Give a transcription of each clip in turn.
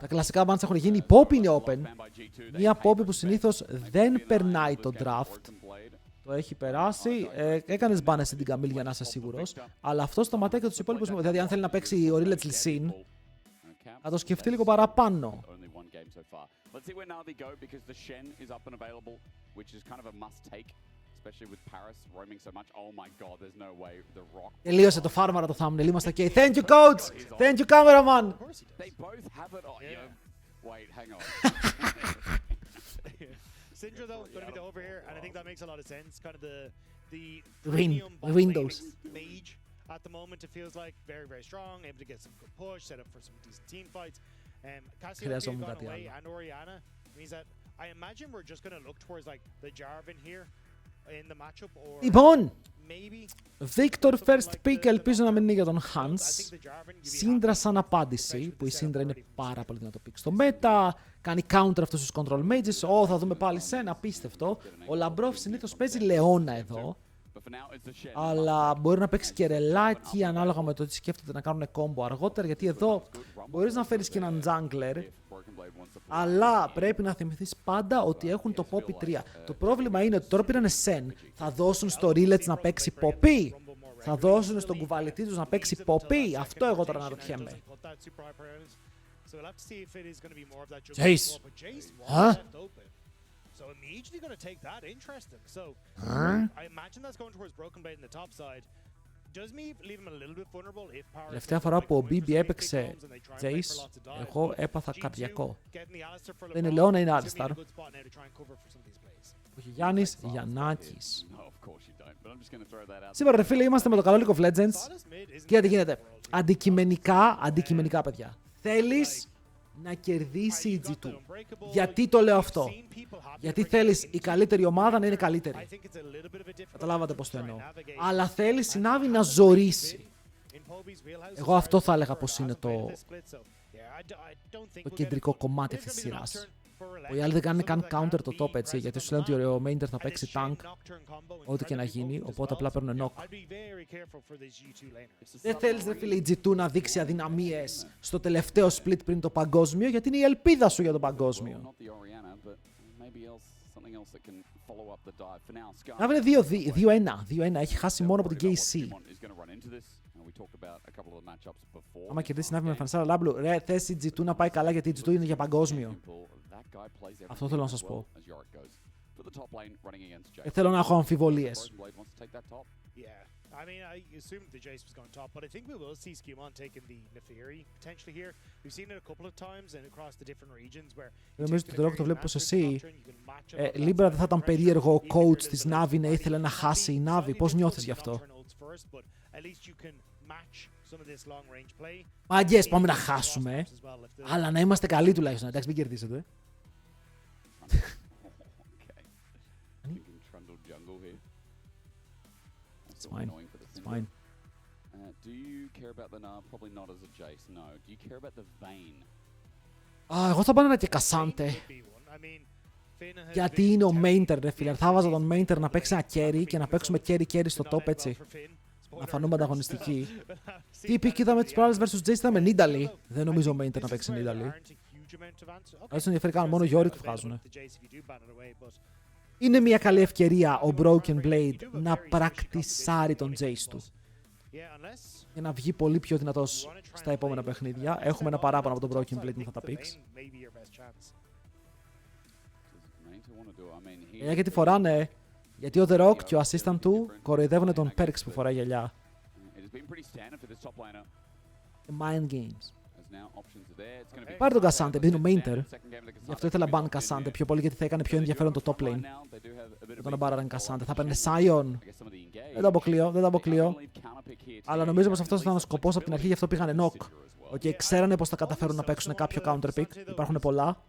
Τα κλασικά bans έχουν γίνει. Η Pop είναι open. Μια Pop που συνήθως δεν περνάει το draft. Το έχει περάσει. Έκανες μπάνε στην Καμίλ για να είσαι σίγουρος. Αλλά αυτό σταματάει και τους υπόλοιπους. Δηλαδή, αν θέλει να παίξει ο Rillage Lissin, θα το σκεφτεί λίγο παραπάνω. Let's see where Navi go because the Shen is up and available, which is kind of a must take, especially with Paris roaming so much. Oh my god, there's no way the Rock. Τελείωσε το φάρμαρα το thumbnail, είμαστε ok. Thank you coach! Thank you cameraman! They both have it on. Yeah. Wait, hang on. Syndra though, going to be the over here, and I think that makes a lot of sense. Kind of the Windows. Mage at the moment, it feels like very, very strong, able to get some good push, set up for some decent team fights. Cassiopeia gone away and Orianna means that I imagine we're just going to look towards like the Jarvan here in the matchup or Λοιπόν, maybe Victor first pick, ελπίζω να μην είναι για τον Hans. Syndra σαν απάντηση, που η Syndra είναι πάρα πολύ δυνατό pick στο meta. Κάνει counter αυτούς τους control mages. Θα δούμε πάλι Sen, απίστευτο. Ο Λαμπρόφ συνήθως παίζει Λεώνα εδώ. Αλλά μπορεί να παίξει και ρελάκι ανάλογα με το τι σκέφτεται να κάνουν combo αργότερα. Γιατί εδώ μπορείς να φέρεις και έναν jungler. Αλλά πρέπει να θυμηθείς πάντα ότι έχουν το Poppy 3. Το πρόβλημα είναι ότι τώρα πήρανε Sen. Θα δώσουν στο Rillage να παίξει Poppy. Θα δώσουν στον κουβαλητή τους να παίξει Poppy. Αυτό εγώ τώρα να ρωτιέμαι. Jace. So immediately going to take that. Interesting. So I imagine that's going towards Broken Blade in the top side. Does me leave him a little bit vulnerable if Power. Τελευταία φορά που ο BB έπαιξε Jace, εγώ έπαθα καρδιακό. Δεν είναι Leona, είναι Alistar. Όχι Γιάννης, Γιαννάκης. Σήμερα ρε φίλε είμαστε με το καλό League of Legends. Κοίτα τι γίνεται. Αντικειμενικά παιδιά. Θέλεις να κερδίσει η G2. Γιατί το λέω αυτό? Γιατί θέλεις η καλύτερη ομάδα να είναι καλύτερη. Καταλάβατε πώς το εννοώ. Αλλά θέλεις η Navi να ζορίσει. Εγώ αυτό θα έλεγα πως είναι το κεντρικό κομμάτι αυτής της σειράς. Οι άλλοι δεν κάνουν καν counter το top έτσι, γιατί σου λένε ότι ο Mainter θα παίξει tank, ό,τι και να γίνει, οπότε απλά παίρνουν knock. Δεν θέλεις ρε φίλε η G2 να δείξει αδυναμίες στο τελευταίο split πριν το παγκόσμιο, γιατί είναι η ελπίδα σου για το παγκόσμιο. Να βρει 2-1, έχει χάσει μόνο από την KC. Άμα κερδίσει Navi με Φανσάρα Λάμπλου, ρε θες η G2 να πάει καλά γιατί η G2 είναι για παγκόσμιο. Αυτό θέλω να σας πω. Θέλω να έχω αμφιβολίες. I mean, I assumed the Jace was going top, but I think we will see Skimon taking the Neferi potentially here. We've seen it a couple of times and across the different regions where. Νομίζω ότι το βλέπω πως εσύ, Λίμπρα δεν θα ήταν περίεργο ο coach της Navi να ήθελε να χάσει η Navi. Πώς νιώθεις γι' αυτό? Μαγκές, πάμε να χάσουμε, αλλά να είμαστε καλοί τουλάχιστον. Εντάξει, μην κερδίσετε. It's fine. It's fine. Do you care about the Nav? Probably not as a Jace. No. Do you care about the Vayne? Εγώ θα πάω και Κασάντε. Γιατί είναι ο Mainter, ρε φίλε. Θα βάζα τον Mainter να παίξει ένα carry και να παίξουμε carry στο top έτσι. Να φανούμε ανταγωνιστικοί. Τι είπε και είδαμε τις προάλλες vs Jace, είδαμε Nidalee. Δεν νομίζω ο Mainter να παίξει Nidalee. Αν τους ενδιαφέρει καν, μόνο Yorick βγάζουνε. Είναι μια καλή ευκαιρία ο Broken Blade να πρακτισάρει τον Jace του. Για να βγει πολύ πιο δυνατός στα επόμενα παιχνίδια. Έχουμε ένα παράπονο από τον Broken Blade με αυτά τα picks. Γιατί φοράνε, γιατί ο The Rock και ο assistant του κοροϊδεύουν τον Perks που φοράει γυαλιά. Mind games. Πάρε τον Κασάντε, επειδή είναι ο Mainter. Γι' αυτό ήθελα ban Κασάντε πιο πολύ, γιατί θα έκανε πιο ενδιαφέρον το top lane. Όταν να πάραν Κασάντε, θα παίρνει Sion. Δεν το αποκλείω. Αλλά νομίζω πως αυτός ήταν ο σκοπός από την αρχή, γι' αυτό πήγανε knock. Ξέρανε πως θα καταφέρουν να παίξουν κάποιο counter pick. Υπάρχουν πολλά.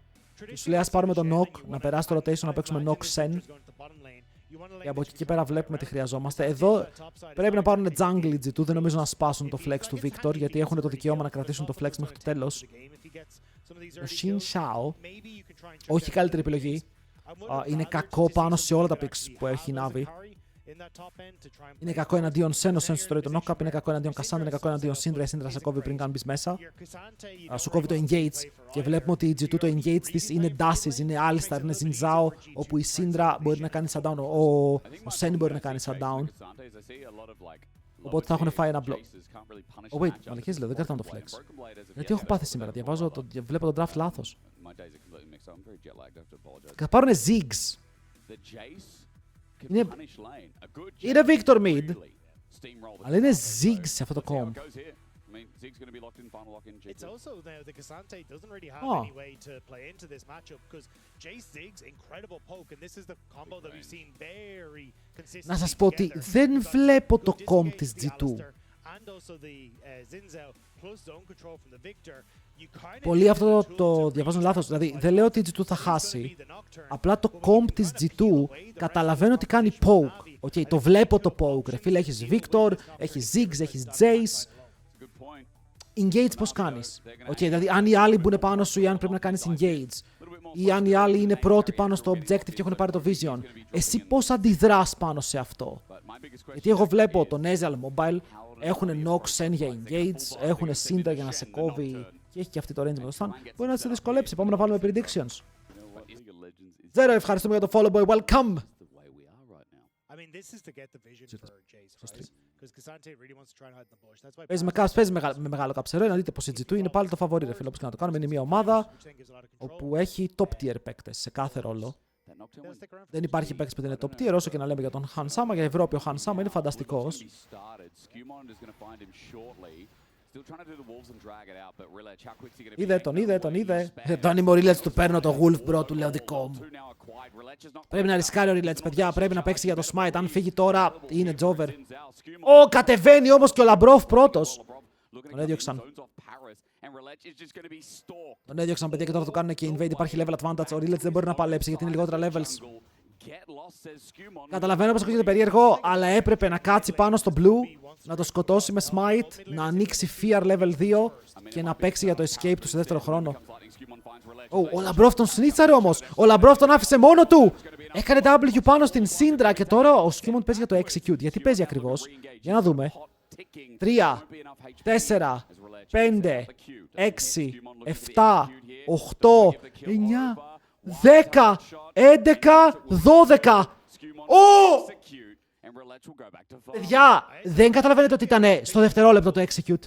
Τους λέει ας πάρουμε τον knock, να περάσει το rotation, να παίξουμε knock sen. Και από εκεί και πέρα βλέπουμε τι χρειαζόμαστε. Εδώ πρέπει να πάρουν jungle G2. Δεν νομίζω να σπάσουν το flex του Victor, γιατί έχουν το δικαίωμα να κρατήσουν το flex μέχρι το τέλος. Ο Shin Shao, όχι η καλύτερη επιλογή. Είναι κακό πάνω σε όλα τα picks που έχει η Navi. Είναι κακό εναντίον Sen, ο Sen σου τρώει τον knock-up, είναι κακό εναντίον Cassandra, είναι κακό εναντίον Syndra, η Syndra σε κόβει πριν καν μπεις μέσα. Σου κόβει το engage και βλέπουμε ότι η G2 το engage της είναι dashes, είναι Alistar, είναι Zinzao, όπου η Syndra μπορεί να κάνει shutdown, ο Sen μπορεί να κάνει shutdown. Οπότε θα έχουν φάει ένα block. Oh wait, μαλακίες λέω, δεν κρατάω το flex. Γιατί έχω πάθει σήμερα, βλέπω τον draft λάθος. Θα πάρουνε Ziggs. Είναι Victor Mid, αλλά είναι Ziggs σε αυτό το comp. It's also now the Cassante doesn't really have any way to play into this matchup because Jace Ziggs incredible poke and this is the combo that we've seen very consistently. Να σας πω ότι δεν βλέπω το comp της G2. Πολλοί αυτό το διαβάζουν λάθος, δηλαδή δεν λέω ότι η G2 θα χάσει, απλά το comp της G2 καταλαβαίνω ότι κάνει poke. Okay, το βλέπω το poke, ρε φίλε, έχεις Victor, έχεις Ziggs, έχεις Jace. Engage πώς κάνεις. Okay, δηλαδή αν οι άλλοι μπουν πάνω σου ή αν πρέπει να κάνεις engage ή αν οι άλλοι είναι πρώτοι πάνω στο objective και έχουν πάρει το vision, εσύ πώς αντιδράς πάνω σε αυτό. Γιατί εγώ βλέπω το Nezreal Mobile, έχουν Nox Sen για engage, έχουν Syndra για να σε κόβει και έχει και αυτή το range με το stun. Μπορεί να σε δυσκολέψει. Πάμε να βάλουμε predictions. Zero, ευχαριστούμε για το follow boy, welcome! Παίζει με μεγάλο καψερό, να δείτε πως η G2 είναι πάλι το φαβορί, ρε φίλε, όπως και να το κάνουμε. Είναι μια ομάδα όπου έχει top tier παίκτες σε κάθε ρόλο. Δεν υπάρχει παίκτης που δεν είναι top tier, όσο και να λέμε για τον Han Sama. Για Ευρώπη ο Han Sama είναι φανταστικός. Είδε. Τον είμαι ο Rillets, του παίρνω το Wolf bro, του λέω δικό μου. Πρέπει να ρισκάρει ο Rillets, παιδιά, πρέπει να παίξει για το smite. Αν φύγει τώρα είναι Jover. Κατεβαίνει όμως και ο Labrov πρώτος. Τον έδιωξαν. Παιδιά, και τώρα του κάνουν και invade. Υπάρχει level advantage. Ο Rillets δεν μπορεί να παλέψει γιατί είναι λιγότερα levels. Καταλαβαίνω πως ακούγεται περίεργο, αλλά έπρεπε να κάτσει πάνω στο blue, να το σκοτώσει με smite, να ανοίξει fear level 2 και να παίξει για το escape του σε δεύτερο χρόνο. Ο Labrov τον σνίτσαρε όμως. Ο Labrov τον άφησε μόνο του. Έκανε W πάνω στην Syndra και τώρα ο Skimon παίζει για το execute. Γιατί παίζει ακριβώς? Για να δούμε. 3, 4, 5, 6, 7, 8, 9, 10, 11, 12. Παιδιά, δεν καταλαβαίνετε ότι ήταν στο δευτερόλεπτο το execute.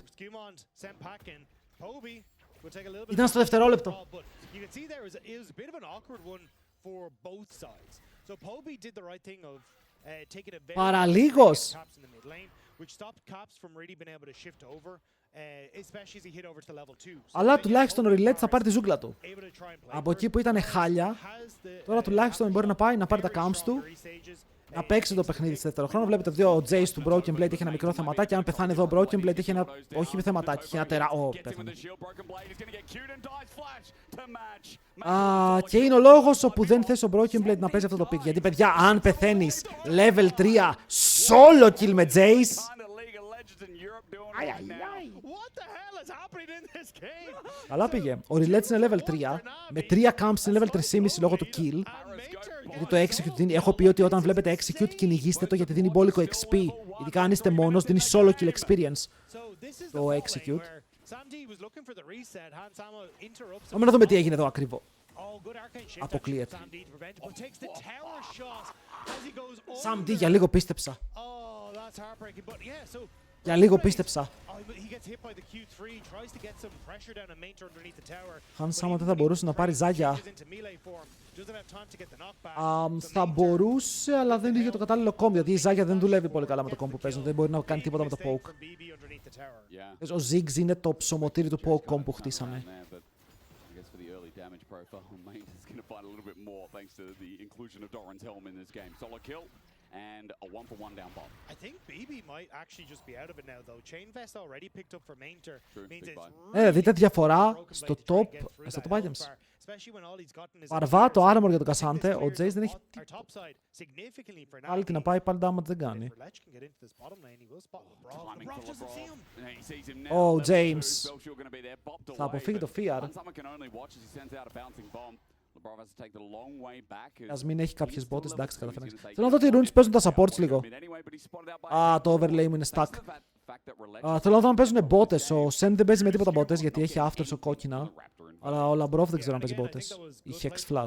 Ήταν στο δευτερόλεπτο. Παραλίγος. Αλλά τουλάχιστον ο Rillets θα πάρει τη ζούγκλα του. Από εκεί που ήταν χάλια, τώρα τουλάχιστον μπορεί να πάει να πάρει τα camps του, να παίξει το παιχνίδι σε δεύτερο χρόνο. Βλέπετε εδώ ο Jace του Broken Blade έχει ένα μικρό θεματάκι. Αν πεθάνει εδώ ο Broken Blade έχει ένα. Όχι θεματάκι, έχει ένα πέθανε. Και είναι ο λόγος όπου δεν θες ο Broken Blade να παίζει αυτό το pick. Γιατί παιδιά, αν πεθαίνεις level 3 solo kill με Jace. Καλά πήγε. Ο Rillets είναι level 3. Με 3 camps είναι level 3,5 λόγω του kill. Γιατί το execute δίνει. Έχω πει ότι όταν βλέπετε execute κυνηγήστε το γιατί δίνει μπόλικο XP. Ειδικά αν είστε μόνος, δίνει solo kill experience. Το execute. Πάμε να δούμε τι έγινε εδώ ακριβώς. Αποκλείεται. Sam D, για λίγο πίστεψα. Για λίγο πίστεψα. Αν Σάμα δεν θα μπορούσε να πάρει ζάγια. Θα μπορούσε, αλλά δεν είχε το κατάλληλο κόμπ. Γιατί η ζάγια δεν δουλεύει πολύ καλά με το κόμπ που παίζουν. Δεν μπορεί να κάνει τίποτα με το poke. Ο Ziggs είναι το ψωμοτήρι του poke κόμπ που χτίσαμε. And a 1-for-1 down bottom. I think BB might actually just be out of it now though. Chain Vest already picked up for Mainter. Means it's δείτε διαφορά στο top items. Παρβά το armor για τον Cassante, ο Jace δεν έχει τίποτα. Πάλι την να πάει, πάλι damage δεν κάνει. Ο James θα αποφύγει το fear. Ας μην έχει κάποιες μπότες, εντάξει, καταφέρνει. Θέλω να δω τι runes παίζουν τα supports λίγο. Το overlay μου είναι stuck. Θέλω να δω αν παίζουν μπότες. Ο Sen δεν παίζει με τίποτα μπότες γιατί έχει aftershot κόκκινα. Αλλά ο Labrov δεν ξέρω αν παίζει μπότες. Ή Hex Flash.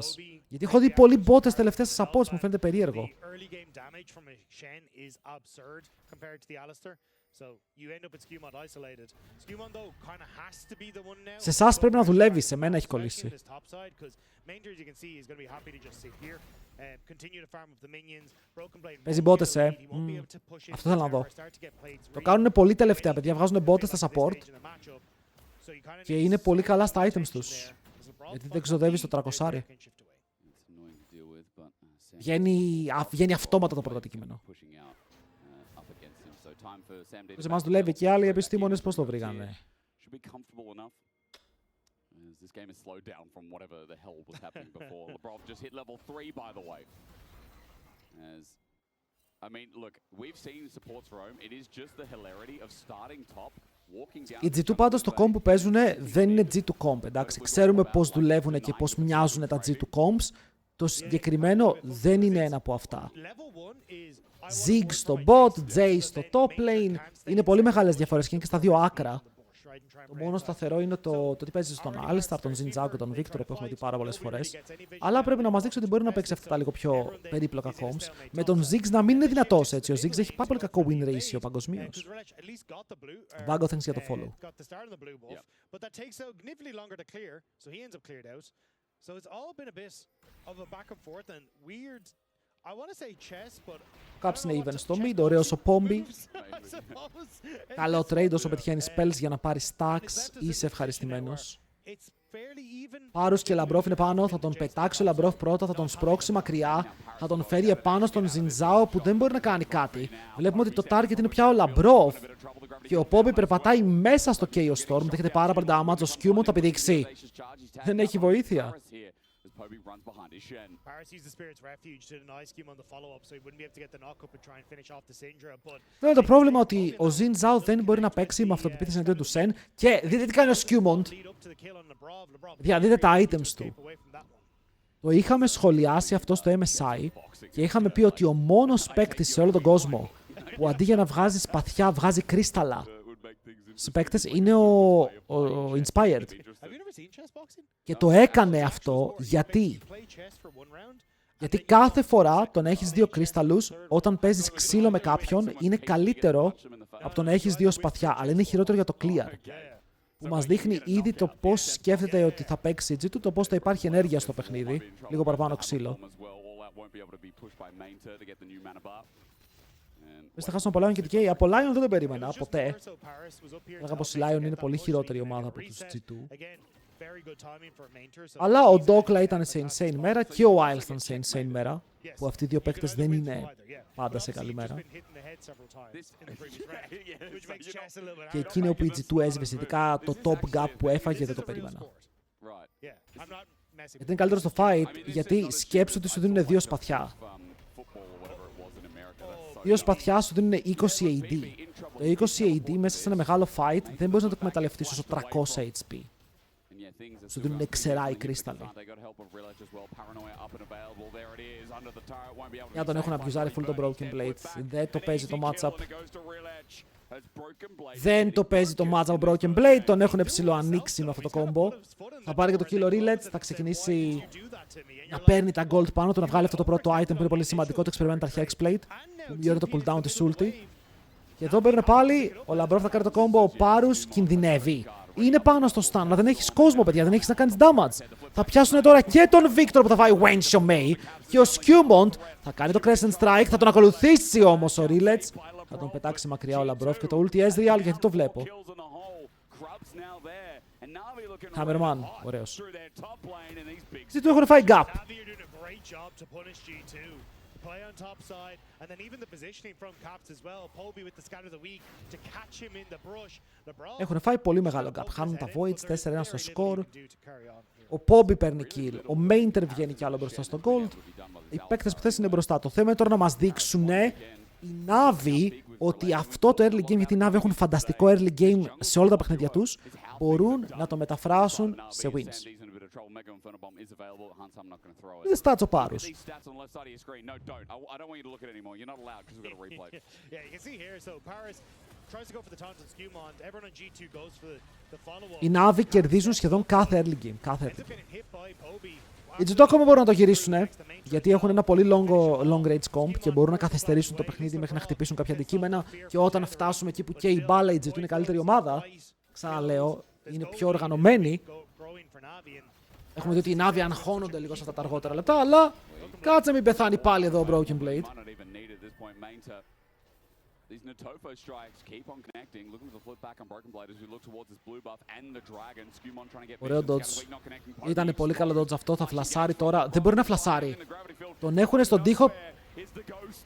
Γιατί έχω δει πολλοί μπότες τελευταία στα supports, μου φαίνεται περίεργο. Σε εσάς πρέπει να δουλεύει, σε μένα έχει κολλήσει. Παίζει μπότες, Αυτό θέλω να δω. Το κάνουν πολύ τελευταία, παιδιά. Βγάζουν μπότες στα support. Και είναι πολύ καλά στα items τους. Γιατί δεν ξοδεύει στο 300. Βγαίνει αυτόματα το πρώτο αντικείμενο. Σε εμάς δουλεύει και άλλοι επιστήμονες πώς το βρήκανε. This game has slowed down from whatever the hell was happening before. Labrov just hit level 3, by the way. I mean, look, we've seen supports roam. It is just the hilarity of starting top, walking down. Οι G2 πάντως το comp που παίζουν δεν είναι G2 comp, εντάξει. Ξέρουμε πώς δουλεύουν και πώς μοιάζουν τα G2 comps. Το συγκεκριμένο δεν είναι ένα από αυτά. Zig στο bot, J στο top lane. Είναι πολύ μεγάλες διαφορές και είναι και στα δύο άκρα. Το μόνο σταθερό είναι το τι παίζει στον Alistar, τον Xin Zhao και τον Victor που έχουμε δει πάρα πολλές φορές. Αλλά πρέπει να μας δείξει ότι μπορεί να παίξει αυτά τα λίγο πιο περίπλοκα comps. Με τον Ziggs να μην είναι δυνατός έτσι. Ο Ziggs έχει πάρα πολύ κακό win ratio παγκοσμίως. Vago, thanks για το follow. Caps είναι even στο mid, ωραίος ο Pombi. Καλό trade όσο πετυχαίνει spells για να πάρει stacks, είσαι ευχαριστημένος. Πάρους και Labrov είναι πάνω, θα τον πετάξει ο Labrov πρώτα, θα τον σπρώξει μακριά, θα τον φέρει επάνω στον Xin Zhao που δεν μπορεί να κάνει κάτι. Βλέπουμε ότι το target είναι πια ο Labrov και ο Pombi περπατάει μέσα στο Chaos Storm, δέχεται πάρα πολύ damage, ο Skewmon θα πηδήξει. Δεν έχει βοήθεια. Βέβαια το πρόβλημα ότι ο Xin Zhao δεν μπορεί να παίξει με αυτοπεποίθηση εναντίον του Sen και δείτε τι κάνει ο Skewmon. Δείτε τα items του. Το είχαμε σχολιάσει αυτό στο MSI και είχαμε πει ότι ο μόνος παίκτης σε όλο τον κόσμο που αντί για να βγάζει σπαθιά βγάζει κρίσταλα στους παίκτες είναι ο Inspired. Και το έκανε αυτό γιατί κάθε φορά το να έχεις δύο κρίσταλους όταν παίζεις ξύλο με κάποιον είναι καλύτερο από το να έχεις δύο σπαθιά, αλλά είναι χειρότερο για το clear. Που μας δείχνει ήδη το πώς σκέφτεται ότι θα παίξει G2, το πώς θα υπάρχει ενέργεια στο παιχνίδι, λίγο παραπάνω ξύλο. Μες θα χάσουν από Lion και DK. Από Lion δεν το περίμενα, ποτέ. Λέγα πως η Lion είναι πολύ χειρότερη ομάδα από τους G2. Αλλά ο Dokla ήταν σε insane μέρα και ο Wild ήταν σε insane μέρα. Που αυτοί οι δύο παίκτες δεν είναι πάντα σε καλή μέρα. Και εκείνη όπου η G2 έσβησε, ειδικά το top gap που έφαγε δεν το περίμενα. Γιατί είναι καλύτερο στο fight, γιατί σκέψου ότι σου δίνουν δύο σπαθιά. Δύο σπαθιά σου δίνουν 20 AD. Το 20 AD μέσα σε ένα μεγάλο fight δεν μπορείς να το εκμεταλλευτείς όσο 300 HP. Σου δίνουν ξερά οι κρίσταλοι. Για τον έχουν απιουζάρει full το Broken Blade. Δεν το παίζει το matchup. Δεν το παίζει το matchup Broken Blade. Τον έχουν ψιλοανοίξει με αυτό το combo. Θα πάρει και το Kilo Relets. Θα ξεκινήσει να παίρνει τα gold πάνω του. Να βγάλει αυτό το πρώτο item που είναι πολύ σημαντικό. Το Experimental Hexblade. Που μειώνει το cooldown της ulti. Και εδώ παίρνει πάλι. Ο Labrov θα κάνει το combo. Ο Πάρους κινδυνεύει. Είναι πάνω στο stun, αλλά δεν έχεις κόσμο, παιδιά, δεν έχεις να κάνεις damage. Θα πιάσουν τώρα και τον Victor που θα φάει Wensho May και ο Skewmon θα κάνει το Crescent Strike, θα τον ακολουθήσει όμως ο Relets. Θα τον πετάξει μακριά ο Labrov και το ulti Ezreal, γιατί το βλέπω. Hammerman, ωραίος. Τι του έχουν φάει gap. Play on top side, and then even the positioning from Caps as well. Pombi with the scatter of the week to catch him in the brush. Έχουν φάει πολύ μεγάλο gap. Χάνουν τα Voids, 4-1 στο score. Ο Pombi παίρνει kill. Ο Mainter βγαίνει κι άλλο μπροστά στο gold. Οι παίκτες που θες είναι μπροστά. Το θέμα είναι τώρα να μας δείξουν οι Navi ότι αυτό το early game, γιατί οι Navi έχουν φανταστικό early game σε όλα τα παιχνίδια τους, μπορούν να το μεταφράσουν σε wins. Είναι stats ο Πάρους. Οι Navi κερδίζουν σχεδόν κάθε early game. Οι Τζιτόκομο μπορούν να το γυρίσουν, γιατί έχουν ένα πολύ long range comp και μπορούν να καθυστερήσουν το παιχνίδι μέχρι να χτυπήσουν κάποια αντικείμενα. Και όταν φτάσουμε εκεί που και η μπάλα, η G2 είναι η καλύτερη ομάδα, ξαναλέω, είναι πιο οργανωμένοι. Έχουμε δει ότι οι Navi αγχώνονται λίγο σε αυτά τα αργότερα λεπτά, αλλά κάτσε μην πεθάνει πάλι εδώ ο Broken Blade. Ωραίο dodge. Ήταν πολύ καλό dodge αυτό, θα φλασάρει τώρα. Δεν μπορεί να φλασάρει. Τον έχουν στον τοίχο.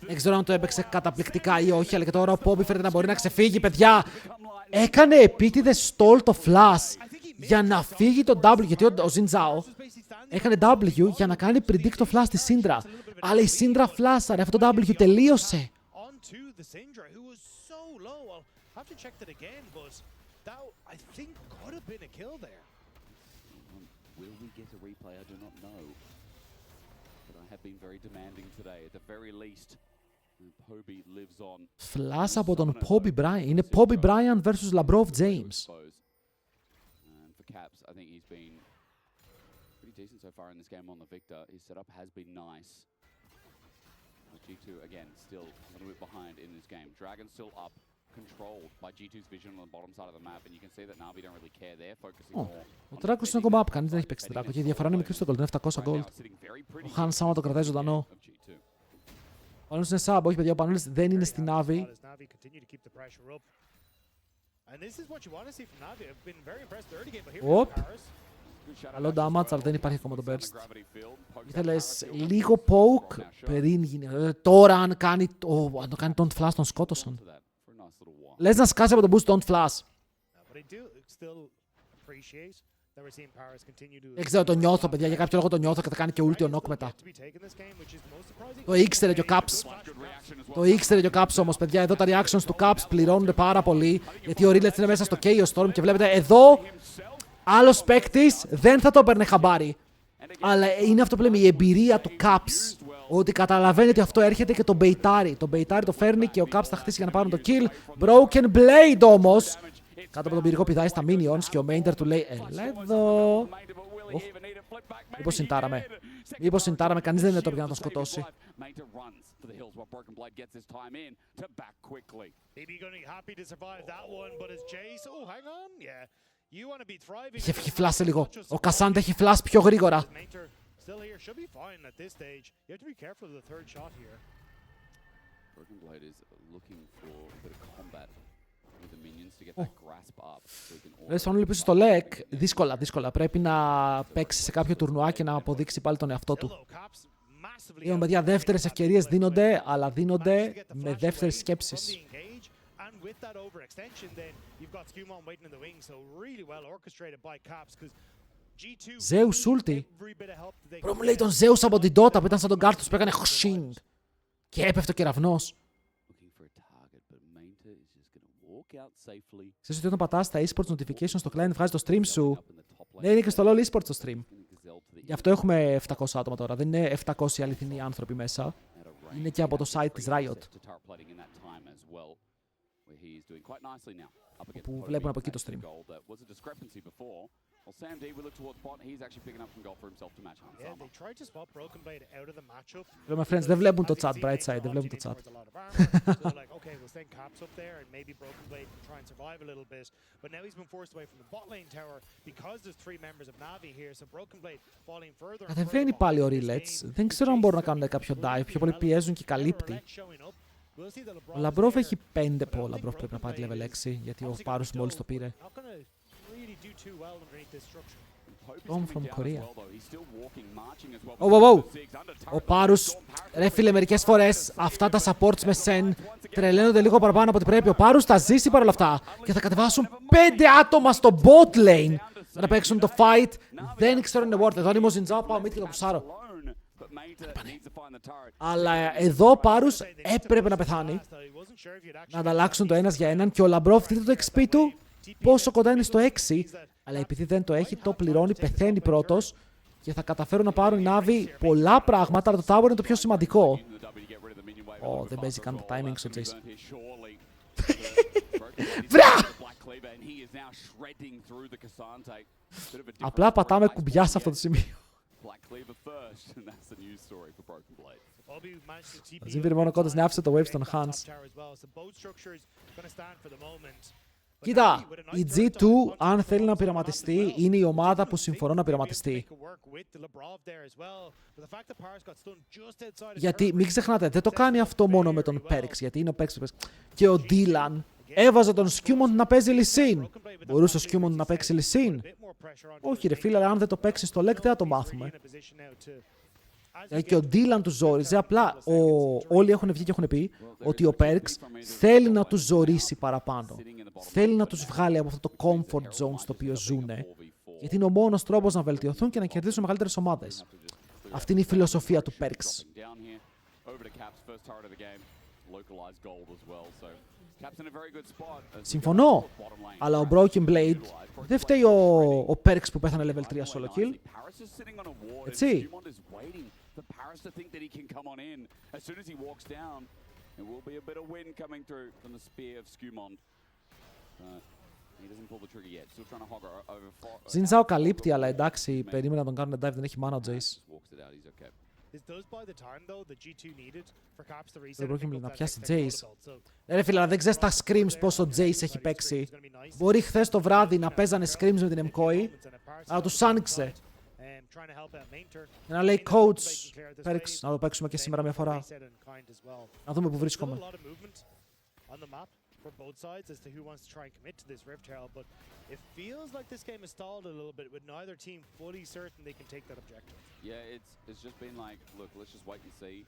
Δεν ξέρω αν το έπαιξε καταπληκτικά ή όχι, αλλά και τώρα ο Poppy φαίνεται να μπορεί να ξεφύγει, παιδιά. Έκανε επίτηδες stall το flash για να φύγει το W, γιατί ο Xin Zhao έκανε W για να κάνει predict το flash στη Syndra. Αλλά η Syndra flashαρε, αυτό το W τελείωσε. Flash από τον Poppy Bryant. Είναι Poppy Bryant vs Labrov James. Caps, I think he's been pretty decent so far in this game on the Victor. His setup has been nice. G2, again, still a little bit behind in this game. Dragon still up, controlled by G2's vision on the bottom side of the map, and you can see that Navi don't really care. They're focusing more. Ο Τράκος είναι ακόμα up, κανείς δεν έχει παίξει Τράκο και η διαφορά είναι μικρή στο gold, είναι 700 gold. Ο Hans Sama το κρατάει ζωντανό. Ο Πανούλης είναι sub, όχι παιδιά, ο Πανούλης δεν είναι στη Navi. Οπ. Καλό damage, αλλά δεν υπάρχει ακόμα το burst. Ήθελες λίγο poke πριν γίνει. Τώρα αν κάνει τον flash τον σκότωσαν. Λες να σκάσει από τον boost τον flash. Δεν ξέρω, το νιώθω παιδιά, για κάποιο λόγο το νιώθω και θα κάνει και ulti ο knock μετά. Το ήξερε και ο Caps. Το ήξερε και ο Caps όμως παιδιά, εδώ τα reactions του Caps πληρώνονται πάρα πολύ, γιατί ο Rillets είναι μέσα στο Chaos Storm και βλέπετε εδώ άλλος παίκτης δεν θα το έπαιρνε χαμπάρι. Αλλά είναι αυτό που λέμε, η εμπειρία του Caps. Ότι καταλαβαίνει ότι αυτό έρχεται και τον μπεϊτάρει. Τον μπεϊτάρει το φέρνει και ο Caps θα χτίσει για να πάρουν το kill. Broken Blade όμως. Κάτω από τον πυρικό πηδάει στα minions και ο Mainter του λέει έλα εδώ. Μήπως συντάραμε, κανείς δεν είναι το για να τον σκοτώσει. Έχει φλάσει λίγο. Ο Κασάντ έχει φλάσει πιο γρήγορα. Λες αν πίσω στο ΛΕΚ, δύσκολα. Πρέπει να παίξει σε κάποιο τουρνουά και να αποδείξει πάλι τον εαυτό του. Είδαμε παιδιά, δεύτερες ευκαιρίες δίνονται, αλλά δίνονται με δεύτερες σκέψεις. Zeus ulti. Προ μου λέει τον Zeus από την Dota που ήταν σαν τον Κάρτους που έκανε χσινγκ. Και έπεφτε ο κεραυνός. Ξέρεις ότι όταν πατάς τα eSports notifications στο client βγάζει το stream σου. Ναι, είναι και στο LoL eSports το stream. Γι' αυτό έχουμε 700 άτομα τώρα. Δεν είναι 700 αληθινοί άνθρωποι μέσα. Είναι και από το site της Riot. Που βλέπουν από εκεί το stream. Λέμε friends, δεν βλέπουν το chat, bright side, δεν βλέπουν το chat. Κατεβαίνει πάλι ο Rillets, δεν ξέρω αν μπορούν να κάνουν κάποιο dive, πιο πολύ πιέζουν και καλύπτει. Ο Labrov έχει 5 πω, ο Labrov πρέπει να πάρει level 6, γιατί ο Πάρους μόλις το πήρε. Come from Korea. Ο Πάρους, ρε φίλε, μερικές φορές αυτά τα supports με Sen τρελαίνονται λίγο παραπάνω από ό,τι πρέπει. Ο Πάρους θα ζήσει παρόλα αυτά και θα κατεβάσουν 5 άτομα στο bot lane να παίξουν το fight. Δεν ξέρω αν είναι worth. Εδώ είναι ο Ζιντζάο, πάω μύτη και το πουσάρω. Αλλά εδώ ο Πάρους έπρεπε να πεθάνει. Να ανταλλάξουν το ένας για έναν και ο Labrov, δείτε το XP του πόσο κοντά είναι στο 6. Αλλά επειδή δεν το έχει, το πληρώνει, πεθαίνει πρώτος και θα καταφέρουν να πάρουν οι Navi πολλά πράγματα, αλλά το tower είναι το πιο σημαντικό. Δεν παίζει καν το timing στο Jace. Βρά! Απλά πατάμε κουμπιά σε αυτό το σημείο. Μαζί μόνο κόντας να άφησε το wave στον Hans. Κοίτα, η G2 αν θέλει να πειραματιστεί είναι η ομάδα που συμφωνώ να πειραματιστεί. Γιατί μην ξεχνάτε, δεν το κάνει αυτό μόνο με τον Perks, γιατί είναι ο Perks και ο Dylan έβαζε τον Skewmont να παίζει Lee Sin. Μπορούσε ο Skewmont να παίξει Lee Sin? Όχι ρε φίλε, αλλά αν δεν το παίξει στο leg δεν θα το μάθουμε. Και ο Dylan του ζόριζε, απλά όλοι έχουν βγει και έχουν πει ότι ο Perks θέλει να τους ζορίσει παραπάνω. Θέλει να τους βγάλει από αυτό το comfort zone στο οποίο ζουνε, γιατί είναι ο μόνος τρόπος να βελτιωθούν και να κερδίσουν μεγαλύτερες ομάδες. Αυτή είναι η φιλοσοφία του Perks. Συμφωνώ, αλλά ο Broken Blade δεν φταίει ο Perks που πέθανε level 3 solo kill. Έτσι. Ζινζάο καλύπτει, αλλά εντάξει, περίμενα να τον κάνουν dive, δεν έχει mana ο Jace. Δεν πρόκειται να πιάσει Jace. Ρε φίλε, αλλά δεν ξέρεις τα scrims πόσο Jace έχει παίξει. Μπορεί χθες το βράδυ να παίζανε scrims με την MCOI, αλλά τους άνοιξε. Να λέει coach, Perks, να το παίξουμε και σήμερα μια φορά. Να δούμε που βρίσκομαι. For both sides as to who wants to try and commit to this Rift Herald, but it feels like this game has stalled a little bit with neither team fully certain they can take that objective. Yeah, it's just been like, look, let's just wait and see.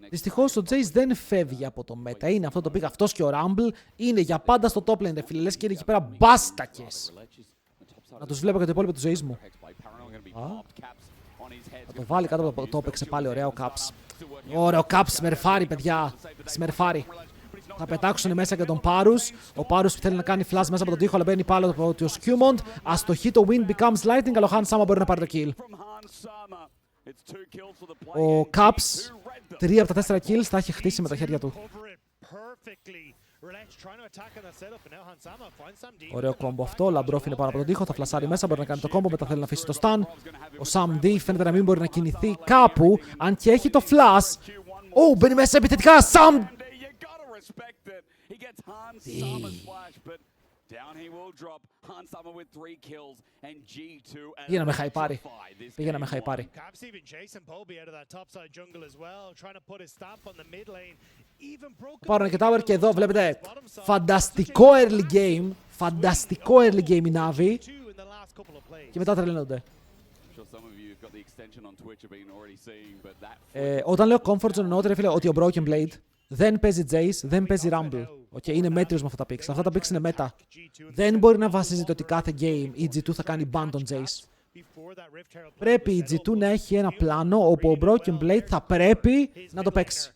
Δυστυχώς ο Jace δεν φεύγει από το meta. Είναι αυτό το pick, αυτός και ο Rumble είναι για πάντα στο top lane, ρε φίλε. Λες και είναι εκεί πέρα μπάστακες. Να τους βλέπω και το υπόλοιπο του ζωής μου. Θα το βάλει κάτω από το έπαιξε πάλι, ωραία ο Caps. Ωραίο Caps, σμερφάρι παιδιά, σμερφάρι. Θα πετάξουν μέσα και τον Πάρους. Ο Πάρους θέλει να κάνει flash μέσα από τον τοίχο, αλλά μπαίνει πάλι από το Skewmont. Αστοχή το wind becomes lightning, αλλά ο Hans Sama μπορεί να πάρει το kill. Ο Caps, 3 από τα 4 kills τα έχει χτίσει με τα χέρια του. Ωραίο κόμπο αυτό. Λαμπρόφ είναι πάνω από τον τοίχο. Θα φλασάρει μέσα. Μπορεί να κάνει το κόμπο. Μετά θέλει να αφήσει το stun. Ο Sam D φαίνεται να μην μπορεί να κινηθεί κάπου. Αν και έχει το flash. Μπαίνει μέσα επιθετικά. Sam! Πήγε να με χαϊπάρει. Πήγε να με χαϊπάρει. Πάρουν και tower και εδώ βλέπετε φανταστικό early game. Φανταστικό early game η Navi. Και μετά τρελαίνονται. Όταν λέω comfort zone εννοώ ότι ο Broken Blade δεν παίζει Jace, δεν παίζει Rumble. Είναι μέτριος με αυτά τα picks. Αυτά τα picks είναι meta. Δεν μπορεί να βασίζεται ότι κάθε game η G2 θα κάνει ban τον Jace. Πρέπει η G2 να έχει ένα πλάνο όπου ο Broken Blade θα πρέπει να το παίξει.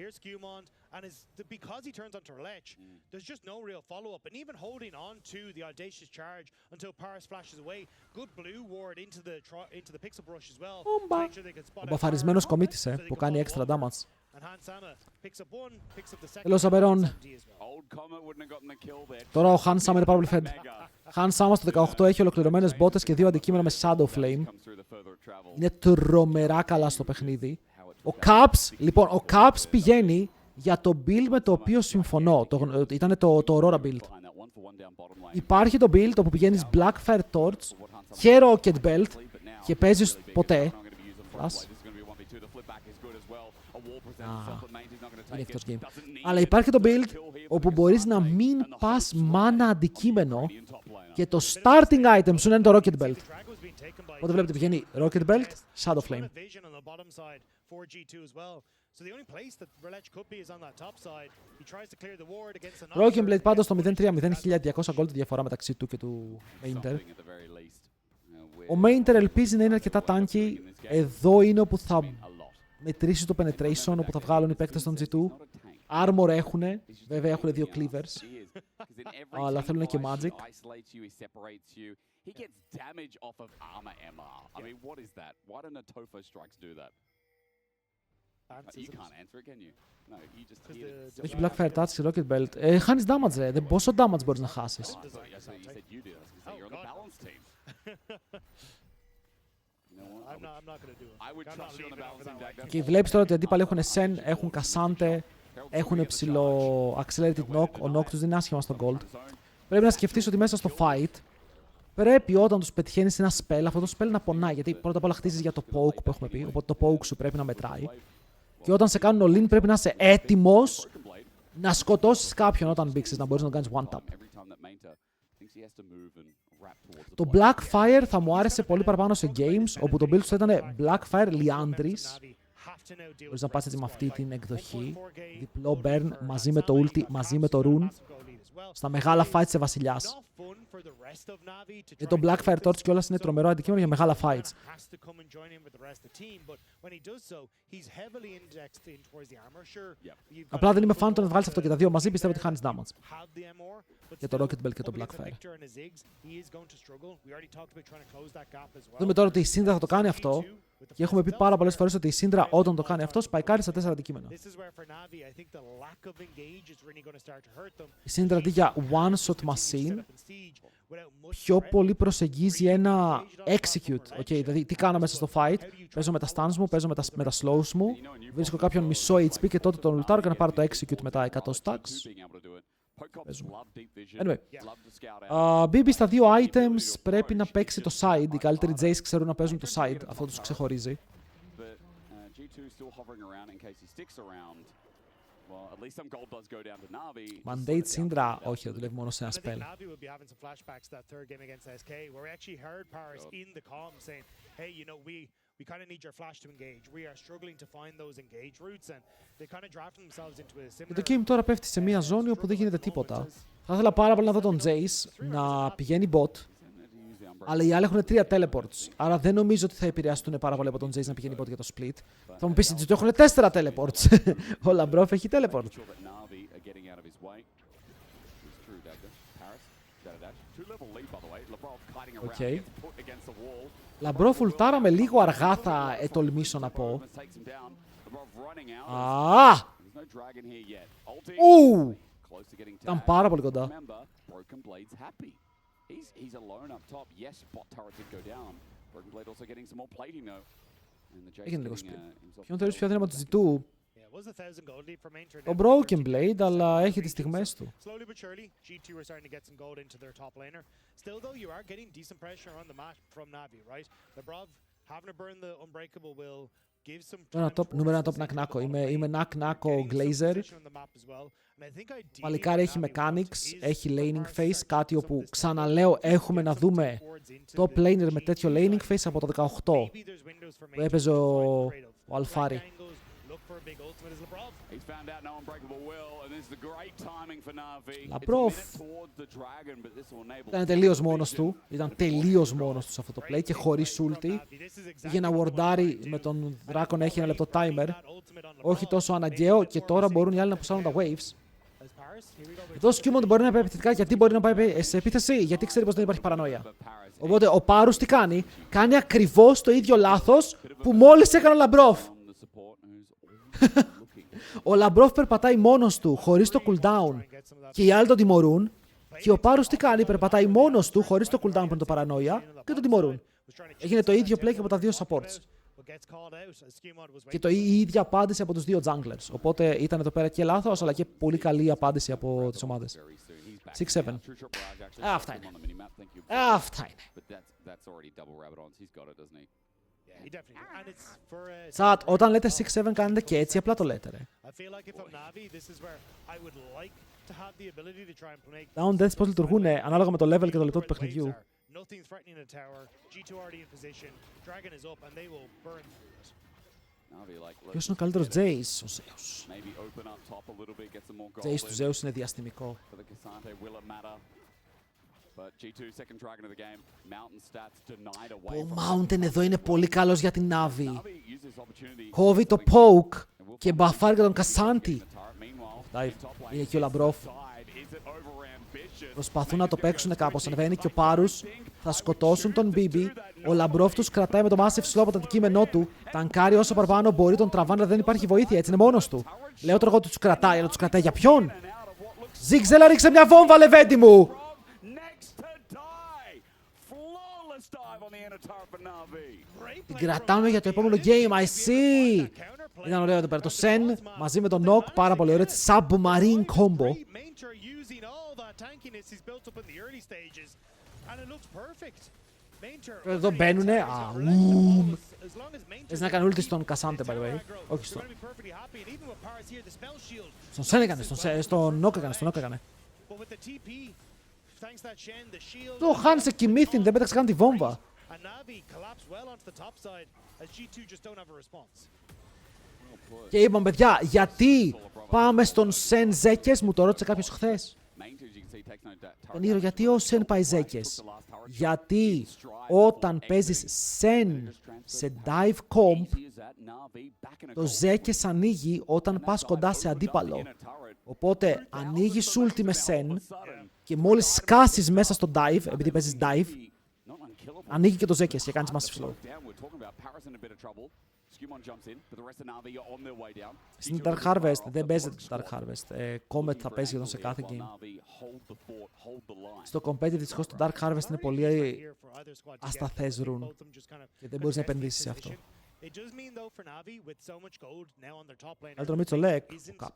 Here's Skewmont, and because he turns onto Relech, there's just no real follow-up, and even holding on to the audacious charge until Paris flashes away. Good blue ward into the pixel brush as well. Ο μπαφαρισμένος κομίτησε που κάνει extra damage. Hello Saberon. Τώρα ο Hans Sama είναι πάρα πολύ fed. Hans Sama στο 18 έχει ολοκληρωμένες μπότες και 2 αντικείμενα με Shadow Flame. Είναι τρομερά καλά στο παιχνίδι. Ο Caps, λοιπόν, ο Caps πηγαίνει για το build με το οποίο συμφωνώ. Ήταν το Aurora build. Υπάρχει το build όπου πηγαίνεις Blackfire Torch και Rocket Belt και παίζεις ποτέ. Είναι εκτός game. Αλλά υπάρχει το build όπου μπορείς να μην πας mana αντικείμενο και το starting item σου είναι το Rocket Belt. Οπότε βλέπετε πηγαίνει Rocket Belt, Shadow Flame. Broken Blade πάντως στο 0-3, 0.200 gold τη διαφορά μεταξύ του και του Mainter. Ο Mainter ελπίζει να είναι αρκετά tanky. Εδώ είναι όπου θα μετρήσει το penetration, όπου θα βγάλουν οι παίκτες των G2. Armor έχουνε. Βέβαια έχουν 2 cleavers. Αλλά θέλουν και magic. He gets damage off of armor MR. I mean, what is that? Why don't the Tofo strikes do that? You can't answer it, can you? No, you just... Έχει Blackfire Touch και Rocket Belt. Χάνεις damage, ρε. Πόσο damage μπορείς να χάσεις? Και βλέπεις τώρα ότι οι αντίπαλοι έχουν Sen, έχουν Cassante, έχουν ψηλό Accelerated Knock. Ο Knock τους δίνει άσχημα στο Gold. Πρέπει να σκεφτείς ότι μέσα στο fight πρέπει όταν τους πετυχαίνεις ένα spell, αυτό το spell να πονάει. Γιατί πρώτα απ' όλα χτίζεις για το poke που έχουμε πει. Οπότε το poke σου πρέπει να μετράει. Και όταν σε κάνουν all-in πρέπει να είσαι έτοιμος να σκοτώσεις κάποιον όταν μπήξεις, να μπορείς να το κάνεις one-tap. Το Blackfire θα μου άρεσε πολύ παραπάνω σε games, όπου το build του ήταν Blackfire Liandris. Μπορείς να πας έτσι με αυτή την εκδοχή. Διπλό burn μαζί με το ulti, μαζί με το rune. Στα μεγάλα fights σε βασιλιάς. Και το Blackfire Torch κιόλας είναι τρομερό αντικείμενο για μεγάλα fights. Απλά δεν είμαι fan το να βγάλεις αυτό και τα δύο μαζί, πιστεύω ότι χάνεις damage. Και το Rocket Belt και το Blackfire. Δούμε τώρα ότι η Syndra θα το κάνει αυτό. Και έχουμε πει πάρα πολλές φορές ότι η Syndra όταν το κάνει αυτό σπαϊκάρει στα 4 αντικείμενα. Η Syndra αντί για one shot machine πιο πολύ προσεγγίζει ένα execute. Okay, δηλαδή τι κάνω μέσα στο fight, παίζω με τα stuns μου, παίζω με τα slows μου, βρίσκω κάποιον μισό HP και τότε τον λουτάρω και να πάρω το execute με τα 100 stacks. Anyway, BB στα 2 items πρέπει να παίξει το side. Οι καλύτεροι Jace ξέρουν να παίζουν το side. Αυτό τους ξεχωρίζει. Mandate Syndra, όχι, δεν δουλεύει μόνο σε ένα spell. We kind of need your flash to engage. We are struggling to find those engage routes and they kind of draft themselves into a similar... Και το game τώρα πέφτει σε μια ζώνη όπου δεν γίνεται τίποτα. Θα ήθελα πάρα πολύ να δω τον Jace να πηγαίνει bot, αλλά οι άλλοι έχουν 3 teleports. Άρα δεν νομίζω ότι θα επηρεαστούν πάρα πολύ από τον Jace να πηγαίνει bot για το split. Θα μου πεις ότι έχουν 4 teleports. Ο Labrov έχει teleport. Okay. Labrov ουλτάραμε λίγο αργά, θα ετολμήσω να πω. Ήταν πάρα πολύ κοντά. Έγινε λίγο split. Ποιον θεωρείς πιο αδύναμο του G2? Το Broken Blade, αλλά έχει τις στιγμές του. Νούμερο 1 top Naknako. Είμαι Naknako Glazer. Παλικάρι έχει mechanics, έχει laning phase, κάτι όπου ξαναλέω έχουμε να δούμε top laner με τέτοιο laning phase από το 18 που έπαιζε ο Αλφάρι. Labrov ήταν τελείως μόνος του. Ήταν τελείως μόνος του σε αυτό το play και χωρίς ulti. Είχε να wardάρει με τον Dragon, έχει 1 λεπτό timer. Όχι τόσο αναγκαίο και τώρα μπορούν οι άλλοι να πουσάρουν τα waves. Εδώ ο Skewmon μπορεί να πάει επιθετικά. Γιατί μπορεί να πάει σε επίθεση? Γιατί ξέρει πως δεν υπάρχει παρανοία. Οπότε ο Πάρους τι κάνει? Κάνει ακριβώς το ίδιο λάθος που μόλις έκανε ο Labrov. Ο Labrov περπατάει μόνος του, χωρίς το cooldown και οι άλλοι τον τιμωρούν. Και ο Πάρους τι κάνει? Περπατάει μόνος του, χωρίς το cooldown που είναι το παρανοία και τον τιμωρούν. Έγινε το ίδιο play και από τα 2 supports. Και η ίδια απάντηση από τους 2 junglers. Οπότε ήταν εδώ πέρα και λάθος, αλλά και πολύ καλή απάντηση από τις ομάδες. 6-7. Αυτά είναι. Αυτά είναι. Τσάτ, όταν λέτε 6-7 κάνετε και έτσι, απλά το λέτε, ρε. Down deaths πώς λειτουργούν ανάλογα με το level και το λεπτό του παιχνιδιού. Ποιος είναι ο καλύτερος Jace? Ο Zeus. Jace του Zeus είναι διαστημικό. Ο Mountain εδώ είναι πολύ καλός για την Navi. Κόβει το poke και μπαφάρει για τον Κασάντι. Είναι εκεί ο Λαμπρόφ. Προσπαθούν να το παίξουν κάπως. Ανεβαίνει και ο Πάρους. Θα σκοτώσουν τον Μπίμπι. Ο Λαμπρόφ τους κρατάει με το massive slow από το αντικείμενό του. Τανκάρει όσο παραπάνω μπορεί, τον τραβάνε, αλλά δεν υπάρχει βοήθεια. Έτσι είναι μόνος του. Λέω τώρα εγώ τους κρατάει, αλλά τους κρατάει για ποιον? Ζίγκζελα, ρίξε μια βόμβα, Λεβέντη μου! Την κρατάμε για το επόμενο game, I see! Ήταν ωραίο εδώ πέρα. Το Sen μαζί με τον Knock, πάρα πολύ ωραίο. Έτσι, submarine combo. Εδώ μπαίνουνε. Θες να κάνει ulti στον Κασάντε, by the way. Όχι στον... Στον Sen έκανε, στον Knock έκανε, Το Χάνσε κοιμήθην, δεν πέταξε καν τη βόμβα. Και είπαμε, παιδιά, γιατί πάμε στον Sen Ζέκες, μου το ρώτησε κάποιος χθες. Τον Ήρο, γιατί ο Sen πάει Ζέκες? Γιατί όταν παίζεις Sen σε dive comp, το Ζέκες ανοίγει όταν πας κοντά σε αντίπαλο. Οπότε ανοίγεις ulti με Sen και μόλις σκάσεις μέσα στο dive, επειδή παίζεις dive, ανοίγει και το Ζέκες και κάνεις massive slow. Στην Dark Harvest δεν παίζεται το Dark Harvest. Comet θα παίζει σχεδόν σε κάθε game. Στο competitive δυστυχώς το Dark Harvest είναι πολύ ασταθές rune και δεν μπορείς να επενδύσεις σε αυτό. Καλύτερο μίτσο Λεκ, ο Caps.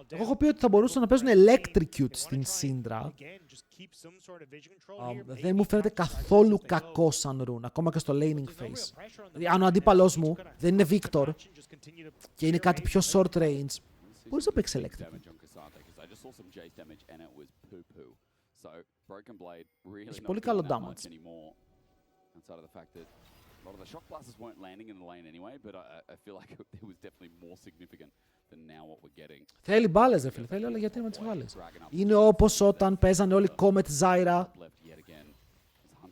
Εγώ έχω πει ότι θα μπορούσαν να παίζουν Electrocute στην Syndra. Δεν μου φαίνεται καθόλου κακό σαν rune, ακόμα και στο laning phase. Δηλαδή, αν ο αντίπαλός μου δεν είναι Victor και είναι κάτι πιο short range, μπορείς να παίξεις Electrocute. Έχει πολύ καλό damage. Θέλει μπάλες, ρε φίλε, θέλει, αλλά γιατί να τις βάλεις? Είναι όπως όταν παίζανε όλοι Comet Zyra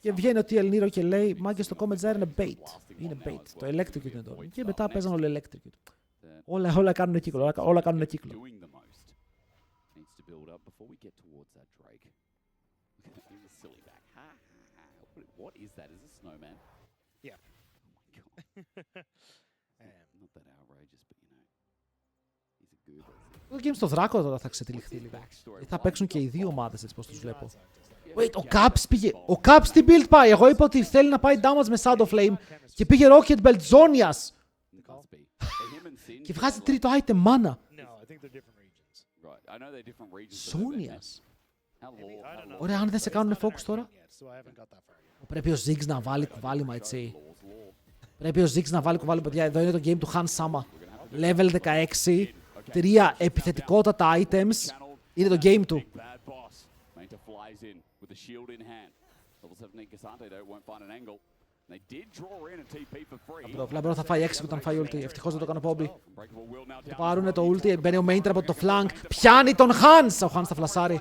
και βγαίνει ο Ελληνήρο και λέει μάγκες, το Comet Zyra είναι bait. Είναι bait. Το Electrocute είναι τώρα. Και μετά παίζανε όλοι Electrocute. Όλα κάνουν κύκλο. Όλα κάνουν κύκλο. What is that? Is it a snowman? Yeah. Oh my god. Not that outrageous, but you know, he's a goober. Το game στο Δράκο τώρα θα ξετυλιχθεί λίγο. Θα παίξουν και οι δύο ομάδες έτσι πως τους βλέπω. Wait, ο Caps πήγε. Ο Caps τι build πάει? Εγώ είπα ότι θέλει να πάει damage με Shadow Flame και πήγε Rocket Belt Zonias. Και βγάζει τρίτο item mana. Zonias. Ωραία, αν δεν σε κάνουν focus τώρα. Πρέπει ο Ziggs να βάλει κουβάλιμα, έτσι. Πρέπει ο Ziggs να βάλει κουβάλιμα, παιδιά. Εδώ είναι το game του Han Sama. Level 16. 3 επιθετικότατα items. Είναι το game του. Λαμπρό θα φάει 6 όταν φάει ulti. Ευτυχώς δεν το κάνω Bobby. Το πάρουνε το ulti. Μπαίνει ο Main από το flank. Πιάνει τον Hans. Ο Hans θα φλασάρει.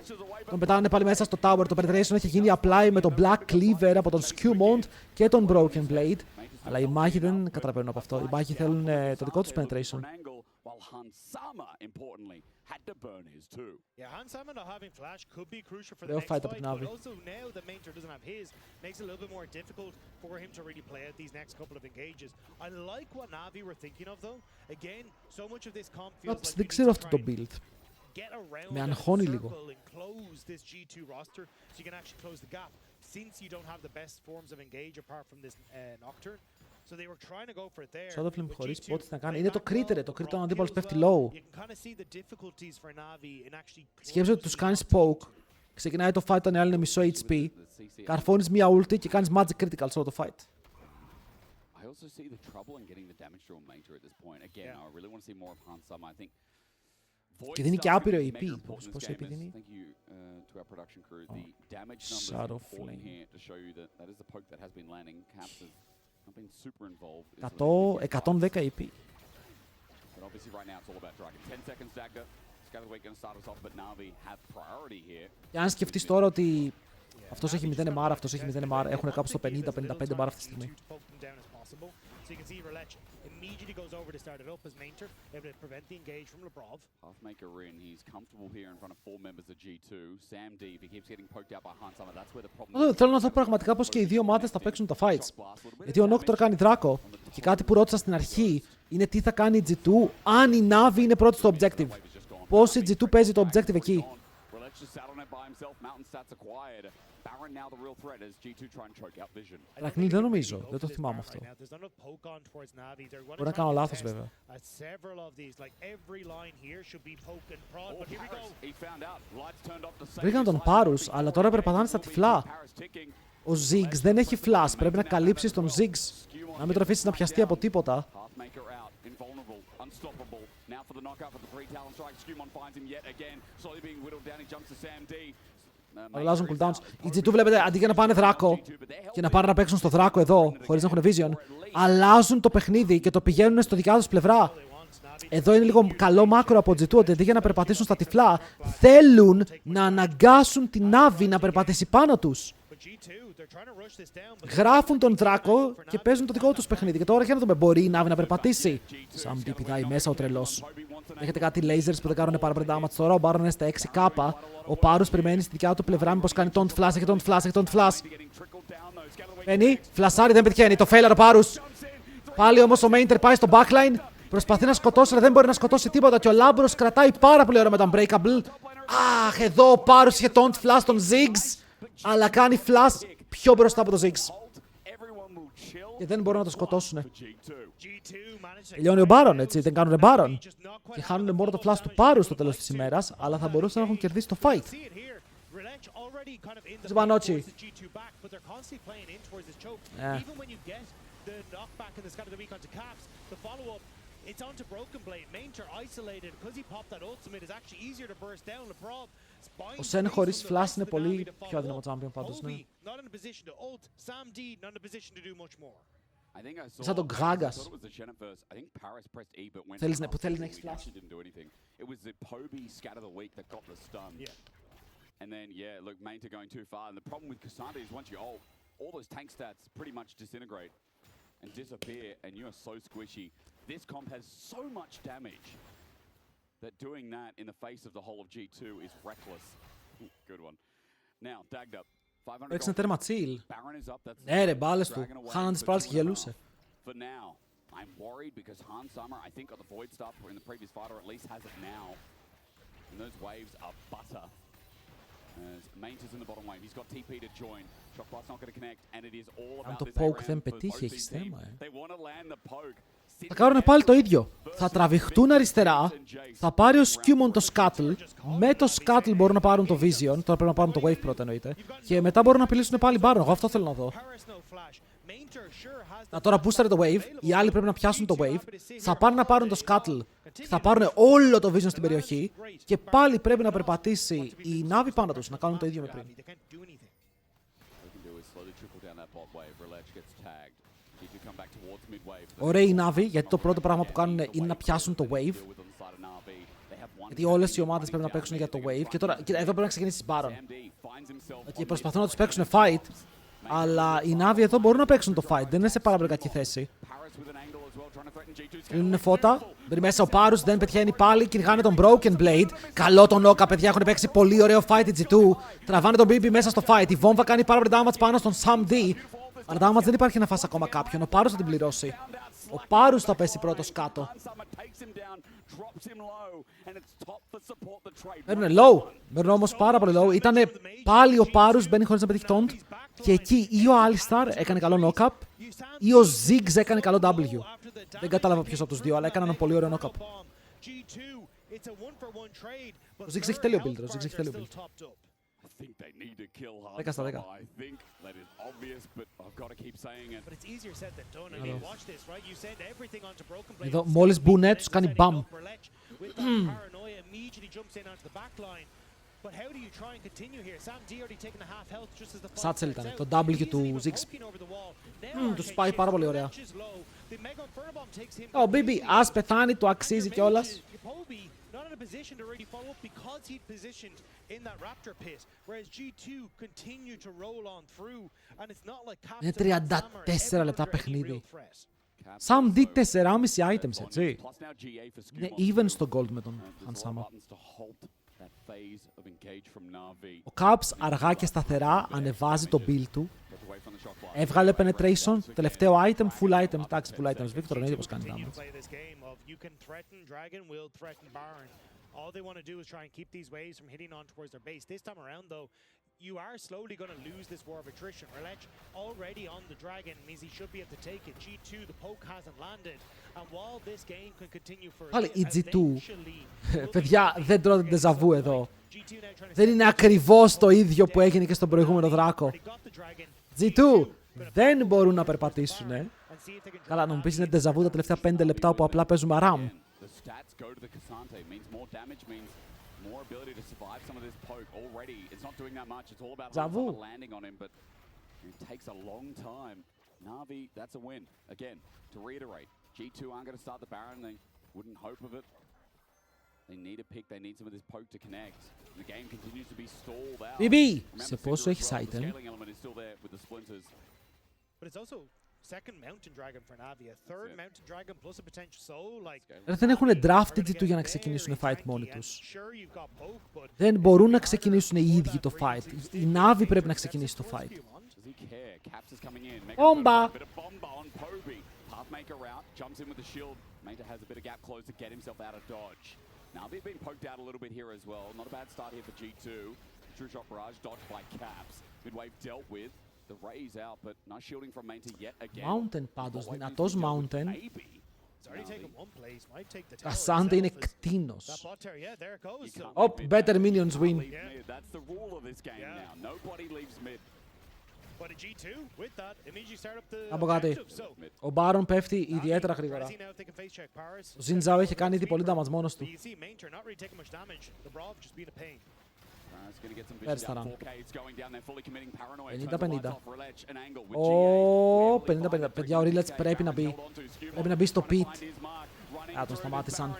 Τον πετάνε πάλι μέσα στο tower. Το penetration έχει γίνει apply με το Black Cleaver από τον Skewmont και τον Broken Blade. Αλλά οι μάχοι δεν καταλαβαίνουν από αυτό. Οι μάχοι θέλουν το δικό τους penetration. Ωραίο fight από την Navi. Δεν ξέρω αυτό το build. Με αγχώνει λίγο. Shadow Flame χωρίς πότες να κάνει. Είναι το crit, το crit όταν ο αντίπαλος πέφτει low. Σκέψου ότι τους κάνεις poke. Ξεκινάει το fight όταν η άλλη είναι μισό HP. Καρφώνεις μία ulti και κάνεις magic critical σε όλο το fight. Και δίνει και άπειρο EP. Πόσο EP δίνει? Shadow Flame. 110 EP. Και αν σκεφτείς τώρα ότι αυτός έχει 0 MR, αυτός έχει 0 MR, έχουν κάπου στο 50-55 MR αυτή τη στιγμή. So you can see Relech immediately goes over to start it up as Mainter, able to prevent the engage from Lebrov. Halfmaker in, he's comfortable here in front of 4 members of G2. Sam D, if he keeps getting poked out by Hansama, that's where the problem is. Θέλω να δω πραγματικά πως και οι δύο ομάδες θα παίξουν τα fights. Γιατί ο Noctor κάνει Draco και κάτι που ρώτησα στην αρχή είναι τι θα κάνει η G2 αν η Navi είναι πρώτη στο objective. Πώς η G2 παίζει το objective εκεί. Ρακνίλ δεν νομίζω, δεν το θυμάμαι αυτό. Μπορεί να κάνω λάθος βέβαια. Βρήκαν τον Πάρους, αλλά τώρα περπατάνε στα τυφλά. Ο Ziggs δεν έχει flash, πρέπει να καλύψεις τον Ziggs. Να μην τον αφήσεις να πιαστεί από τίποτα. Αλλάζουν cooldowns. Οι G2 βλέπετε αντί για να πάνε δράκο και να πάνε να παίξουν στο δράκο εδώ, χωρίς να έχουν vision, αλλάζουν το παιχνίδι και το πηγαίνουν στο δικιά τους πλευρά. Εδώ είναι λίγο καλό μάκρο από G2 ότι αντί για να περπατήσουν στα τυφλά, θέλουν να αναγκάσουν την Navi να περπατήσει πάνω τους. Γράφουν τον δράκο και παίζουν το δικό τους παιχνίδι. Και τώρα για να δούμε, μπορεί η Navi να περπατήσει. Σαν τι πηδάει μέσα ο τρελός. Έχετε κάτι lasers που δεν κάνουν πάρα πολύ damage τώρα. Ο Baron είναι στα 6k. Ο Πάρους περιμένει στη δικιά του πλευρά. Μήπως κάνει taunt flash, έχει taunt flash, έχει taunt flash. Μπαίνει, φλασάρι, δεν πετυχαίνει. Το failure ο Πάρους. Πάλι όμως ο Mainter πάει στο backline. Προσπαθεί να σκοτώσει, αλλά δεν μπορεί να σκοτώσει τίποτα. Και ο Λάμπρος κρατάει πάρα πολύ ώρα με τα Unbreakable. Αχ, εδώ ο Πάρους είχε taunt flash τον Ziggs. Αλλά κάνει flash πιο μπροστά από το Ziggs. Και δεν μπορούν να το σκοτώσουν. Τελειώνει ο Baron, έτσι, δεν κάνουν Baron. Και χάνουν μόνο το flash του Πάρου στο τέλος της ημέρας, αλλά θα μπορούσαν να έχουν κερδίσει το fight. Ζμπανότσι. It's onto Broken Blade. Mainter isolated because he popped that ultimate is actually easier to burst down. Lebrov. Ο Σεν χωρίς flash είναι πολύ πιο αδύναμο champion πάντως, ναι. Σαν τον Γκράγκας. Θέλεις να έχεις flash. And then, yeah, look, Mainter going too far. And the problem with Cassandra is once you ult, all those tank stats pretty much disintegrate and disappear, and you are so squishy. This comp has so much damage that doing that in the face of the whole of G2 is reckless. Good one. Now, dagged up. 500 Έξανε τέρμα chill. Baron is up. That's Ναι ρε, μπάλες του. Χάναν τις μπάλες και γελούσε. For now, I'm worried because Hansama, I think, got the Void stuff in the previous fight, or at least has it now. And those waves are butter. As Mainter's in the bottom wave, he's got TP to join. Shock blast not going to connect, and it is all about το this poke ARAM δεν for πετύχει, both έχεις these teams. θέμα, They want to land the poke. Θα κάνουν πάλι το ίδιο. Θα τραβηχτούν αριστερά, θα πάρει ο Skewmon το Scuttle, με το Scuttle μπορούν να πάρουν το Vision, τώρα πρέπει να πάρουν το Wave πρώτα εννοείται, και μετά μπορούν να απειλήσουν πάλι Baron. Εγώ αυτό θέλω να δω. Να τώρα boostare το Wave, οι άλλοι πρέπει να πιάσουν το Wave, θα πάνε να πάρουν το Scuttle, θα πάρουν όλο το Vision στην περιοχή και πάλι πρέπει να περπατήσει η Navi πάνω τους, να κάνουν το ίδιο με πριν. Ωραία η Navi, γιατί το πρώτο πράγμα που κάνουν είναι να πιάσουν το Wave. Γιατί όλες οι ομάδες πρέπει να παίξουν για το Wave. Και τώρα, εδώ πρέπει να ξεκινήσει Baron. Και προσπαθούν να τους παίξουν fight. Αλλά οι Navi εδώ μπορούν να παίξουν το fight. Δεν είναι σε πάρα πολύ κακή θέση. Κλείνουν φώτα. Μπαίνει μέσα ο Πάρους, δεν πετυχαίνει πάλι. Κυνηγάνε τον Broken Blade. Καλό τον Όκα, παιδιά. Έχουν παίξει πολύ ωραίο fight η G2. Τραβάνε τον BB μέσα στο fight. Η βόμβα κάνει πάρα πολύ damage πάνω στον Sam D. Αλλά damage δεν υπάρχει να φας ακόμα κάποιον. Ο Πάρους θα την πληρώσει. Ο Πάρους θα πέσει πρώτος κάτω. Μένουν low. Μένουν όμως πάρα πολύ low. Ήτανε πάλι ο Πάρους, μπαίνει χωρίς να πετύχει taunt. Και εκεί ή ο Alistar έκανε καλό knock-up ή ο Ziggs έκανε καλό W. Δεν κατάλαβα ποιος από τους δύο, αλλά έκαναν πολύ ωραίο knock-up. Ο Ziggs έχει τέλειο build. 10 στα 10. Εδώ μόλις μπουνε τους κάνει μπαμ. Σάτσελ ήταν, το W του Ziggs. Τους πάει πάρα πολύ ωραία. Ο BB, ας πεθάνει, το αξίζει κιόλας. a position to really follow up because he'd positioned in that Raptor pit, whereas G2 continue to roll on through, and it's not like Είναι Captain 34 λεπτά παιχνίδι. Sam δει 4,5 items, έτσι. Είναι even στο gold με τον Hansama. Ο Caps αργά και σταθερά ανεβάζει το build του. Έβγαλε penetration, τελευταίο item, full item. Εντάξει, full items. Victor εννοείται πως κάνει damage. All they want to do is try and keep these waves from hitting on towards their base. This time around, though, you are slowly going to lose this war of attrition. Relech already on the dragon means he should be able to take it. G2, the poke hasn't landed. And while this game can continue for Πάλι η G2. Παιδιά, δεν τρώτε ντεζαβού εδώ. Δεν είναι ακριβώς το ίδιο που έγινε και στον προηγούμενο δράκο. G2 δεν μπορούν να περπατήσουν. Καλά, να μου πεις είναι ντεζαβού τα τελευταία 5 λεπτά που απλά παίζουμε RAM. More ability to survive some of this poke already. It's not doing that much. It's all about landing on him, but it takes a long time. Navi, that's a win. Again, to reiterate, G2 aren't going to start the Baron. They wouldn't hope of it. They need a pick. They need some of this poke to connect. The game continues to be stalled out. BB! Σε πόσο έχεις item? But it's also second mountain dragon for Navi, a third mountain dragon plus a potential soul, like... Δεν έχουν drafted G2 για να ξεκινήσουν fight μόνοι τους. Δεν μπορούν να ξεκινήσουν οι ίδιοι το fight. Η Navi πρέπει να ξεκινήσει το fight. Μπόμπα! Navi being poked out a little bit here as well. Not a bad start here for G2. True shot barrage dodged by Caps. Midwave dealt with. The raise out, but nice shielding from Main yet again. Mountain πάντως, δυνατός Mountain. Cassandra είναι κτήνος. Oh, better minions win. That's the rule of this game now. Nobody leaves mid. Να πω κάτι. Ο Baron πέφτει ιδιαίτερα γρήγορα. Ο Zinzao έχει κάνει ήδη πολύ damage μόνος του. Πέρυσι τα run. 50-50. Ω, 50-50. Παιδιά, ο Rillets πρέπει να μπει. Πρέπει να μπει στο pit. Α, τον σταμάτησαν.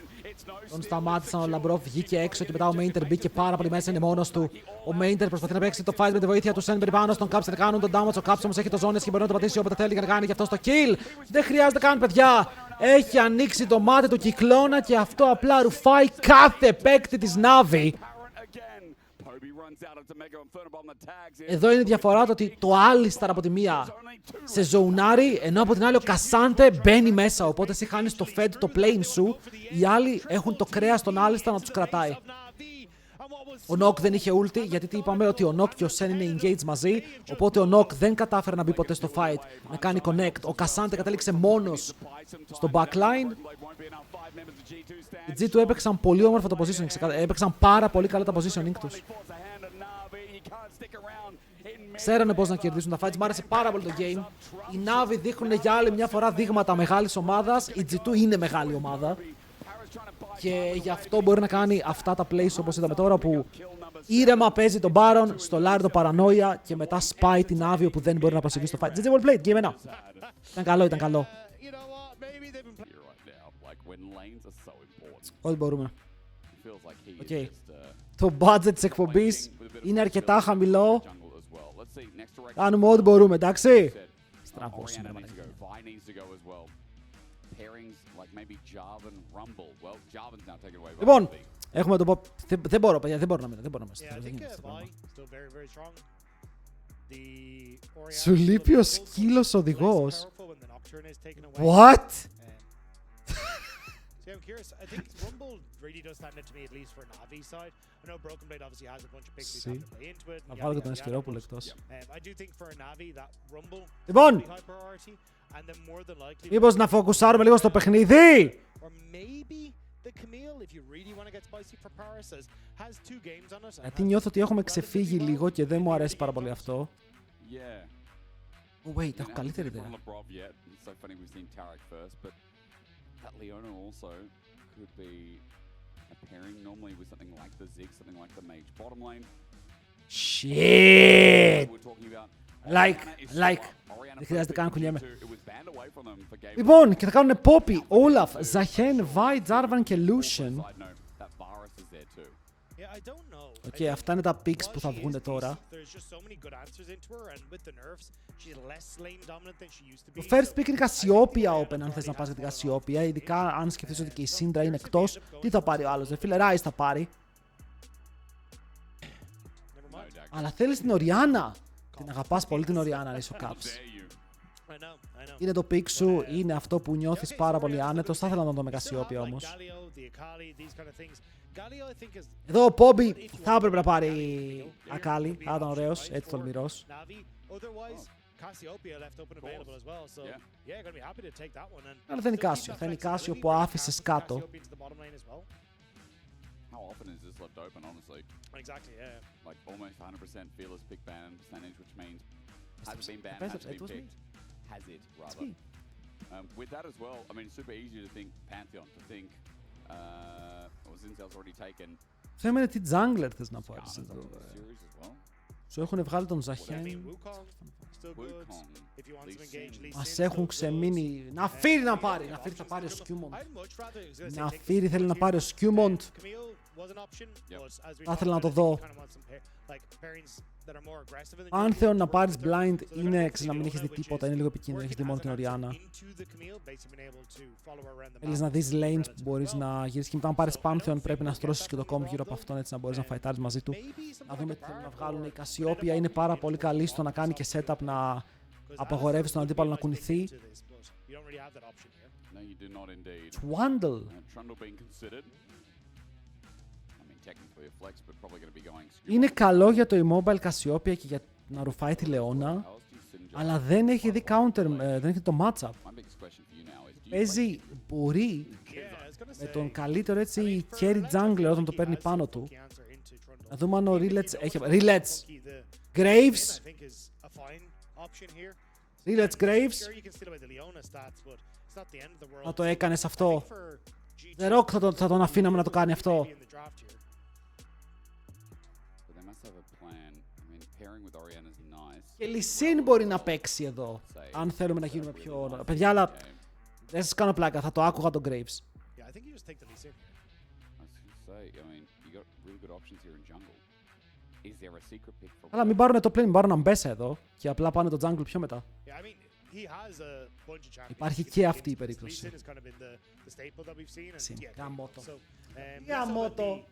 Τον σταμάτησαν, ο Λαμπρόφ βγήκε έξω και μετά ο Mainter μπήκε πάρα πολύ μέσα, είναι μόνος του. Ο Mainter προσπαθεί να παίξει το fight με τη βοήθεια του Senber πάνω στον Caps, να κάνουν τον damage. Ο Caps όμως έχει το zones και μπορεί να το πατήσει όποτε θέλει για να κάνει και αυτό στο kill. Δεν χρειάζεται καν, παιδιά. Έχει ανοίξει το μάτι του κυκλώνα και αυτό απλά ρουφάει κάθε παίκτη της Navi. Εδώ είναι η διαφορά το ότι το Alistar από τη μία σε ζοουνάρει, ενώ από την άλλη ο Cassante μπαίνει μέσα. Οπότε εσύ χάνεις το fed, το plane σου. Οι άλλοι έχουν το κρέας στον Alistar να τους κρατάει. Ο Nock δεν είχε ulti, γιατί τι είπαμε ότι ο Nock και ο Sen είναι engaged μαζί. Οπότε ο Nock δεν κατάφερε να μπει ποτέ στο fight, να κάνει connect. Ο Cassante κατέληξε μόνος στο backline. Οι G2 έπαιξαν πολύ όμορφα το positioning, έπαιξαν πάρα πολύ καλά τα positioning τους. Ξέρανε πώς να κερδίσουν τα fights, μου άρεσε πάρα πολύ το game. Οι Navi δείχνουν για άλλη μια φορά δείγματα μεγάλης ομάδας, η G2 είναι μεγάλη ομάδα. Και γι' αυτό μπορεί να κάνει αυτά τα plays όπως είδαμε τώρα, που ήρεμα παίζει τον Baron, στο Lard το Paranoia και μετά σπάει την Navi που δεν μπορεί να προσεγγίσει το fight. GG well played, game 1. Ήταν καλό, ήταν καλό. Ό,τι μπορούμε. Okay. Το budget της εκπομπής είναι αρκετά χαμηλό. Κάνουμε ό,τι μπορούμε, εντάξει. Στραβός είναι. Λοιπόν, έχουμε το pop. Δεν μπορώ, παιδιά, δεν μπορώ να μείνω. Δεν μπορώ να μείνω. Σου λείπει ο σκύλος οδηγός. What? I'm curious. I think Rumble really does stand out to me, at least for Navi's side. I know Broken Blade obviously has a bunch of picks to play into it. Να βάλω και τον Εσχυρόπουλο εκτός. I do think for Navi that Rumble Λοιπόν, high priority, and then more than likely μήπως να φοκουσάρουμε λίγο στο παιχνίδι. or maybe the Camille, if you really want to get spicy for Paris, has 2 games on it. Γιατί νιώθω ότι έχουμε ξεφύγει λίγο και δεν μου αρέσει πάρα πολύ αυτό. Oh, wait, έχω καλύτερη ιδέα. That Leona also could be a pairing normally with something like the Zig, something like the Mage. Bottom lane. Shit! Like. Δεν χρειάζεται καν κουλιέμαι. Λοιπόν, και θα κάνουν Poppy, Olaf, Zahen, Vi, Jarvan και Lucian. there too. Οκ, αυτά είναι τα picks που θα βγουν τώρα. Το first pick είναι Cassiopeia Open, αν θες να πας για την Cassiopeia. Ειδικά αν σκεφτείς ότι και η Syndra είναι εκτός. Τι θα πάρει ο άλλος, φίλε, Rise θα πάρει. Αλλά θέλεις την Orianna. Την αγαπάς πολύ την Orianna, είσαι ο Caps. Είναι το pick σου, είναι αυτό που νιώθεις πάρα πολύ άνετος. Θα ήθελα να τον δω με Cassiopeia όμως. Εδώ ο Πόμπι θα έπρεπε να πάρει Ακάλι. Θα ήταν ωραίος, έτσι τολμηρός. Αλλά θα είναι η Κάσιο. Θα είναι η Κάσιο που άφησες κάτω. How often is this left open, honestly? Exactly, yeah. Like almost 100% fearless pick ban percentage, which means hasn't been banned, hasn't been picked. Has it, rather. With that as well, I mean, it's super easy to think Pantheon, to think, Zinzel's already taken. Θέμα είναι τι jungler θες να πάρεις εδώ. Σου έχουν βγάλει τον Ζαχιάν. Μας έχουν ξεμείνει. Ναφίρι να πάρει. Ναφίρι θα πάρει ο Σκιούμοντ. Ναφίρι θέλει να πάρει ο Σκιούμοντ. Θα ήθελα να το δω. Αν θέλω να πάρεις blind, είναι να μην έχεις δει τίποτα, είναι λίγο επικίνδυνο, έχεις δει μόνο την Orianna. Θέλεις να δεις lanes που μπορείς να γυρίσεις και μετά αν πάρεις Pantheon πρέπει να στρώσεις και το comp γύρω από αυτόν έτσι να μπορείς να φαϊτάρεις μαζί του. Να δούμε τι θέλουν να βγάλουν. Η Cassiopeia είναι πάρα πολύ καλή στο να κάνει και setup να απαγορεύει τον αντίπαλο να κουνηθεί. Trundle. Είναι καλό για το immobile Cassiopeia και για να ρουφάει τη Λεώνα, αλλά δεν έχει δει counter, δεν έχει το matchup. Παίζει, μπορεί, με τον καλύτερο έτσι carry jungler όταν το παίρνει πάνω του. Να δούμε αν ο Rillets έχει... Rillets! Graves! Rillets Graves! Να το έκανες αυτό. The Rock θα τον αφήναμε να το κάνει αυτό. Και Λυσίν μπορεί να παίξει εδώ, αν θέλουμε να γίνουμε πιο... Παιδιά, αλλά δεν σας κάνω πλάκα, θα το άκουγα τον Graves. Αλλά μην πάρουν το plane, μην πάρουν Αμπέσα εδώ και απλά πάνε το jungle πιο μετά. Υπάρχει και αυτή η περίπτωση. Γαμώτο. Γαμώτο.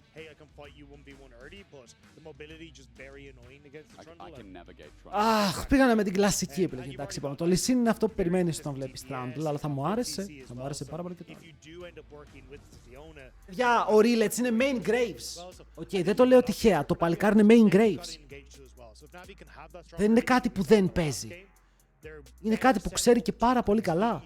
Αχ, πήγανε με την κλασική επιλογή. Εντάξει, είπαμε. Το Lee Sin είναι αυτό που περιμένεις όταν βλέπεις Trundle, αλλά θα μου άρεσε. Θα μου άρεσε πάρα πολύ και τώρα. Παιδιά, ο Rillets είναι main Graves. Οκ, δεν το λέω τυχαία. Το παλικάρι είναι main Graves. Δεν είναι κάτι που δεν παίζει. Είναι κάτι που ξέρει και πάρα πολύ καλά.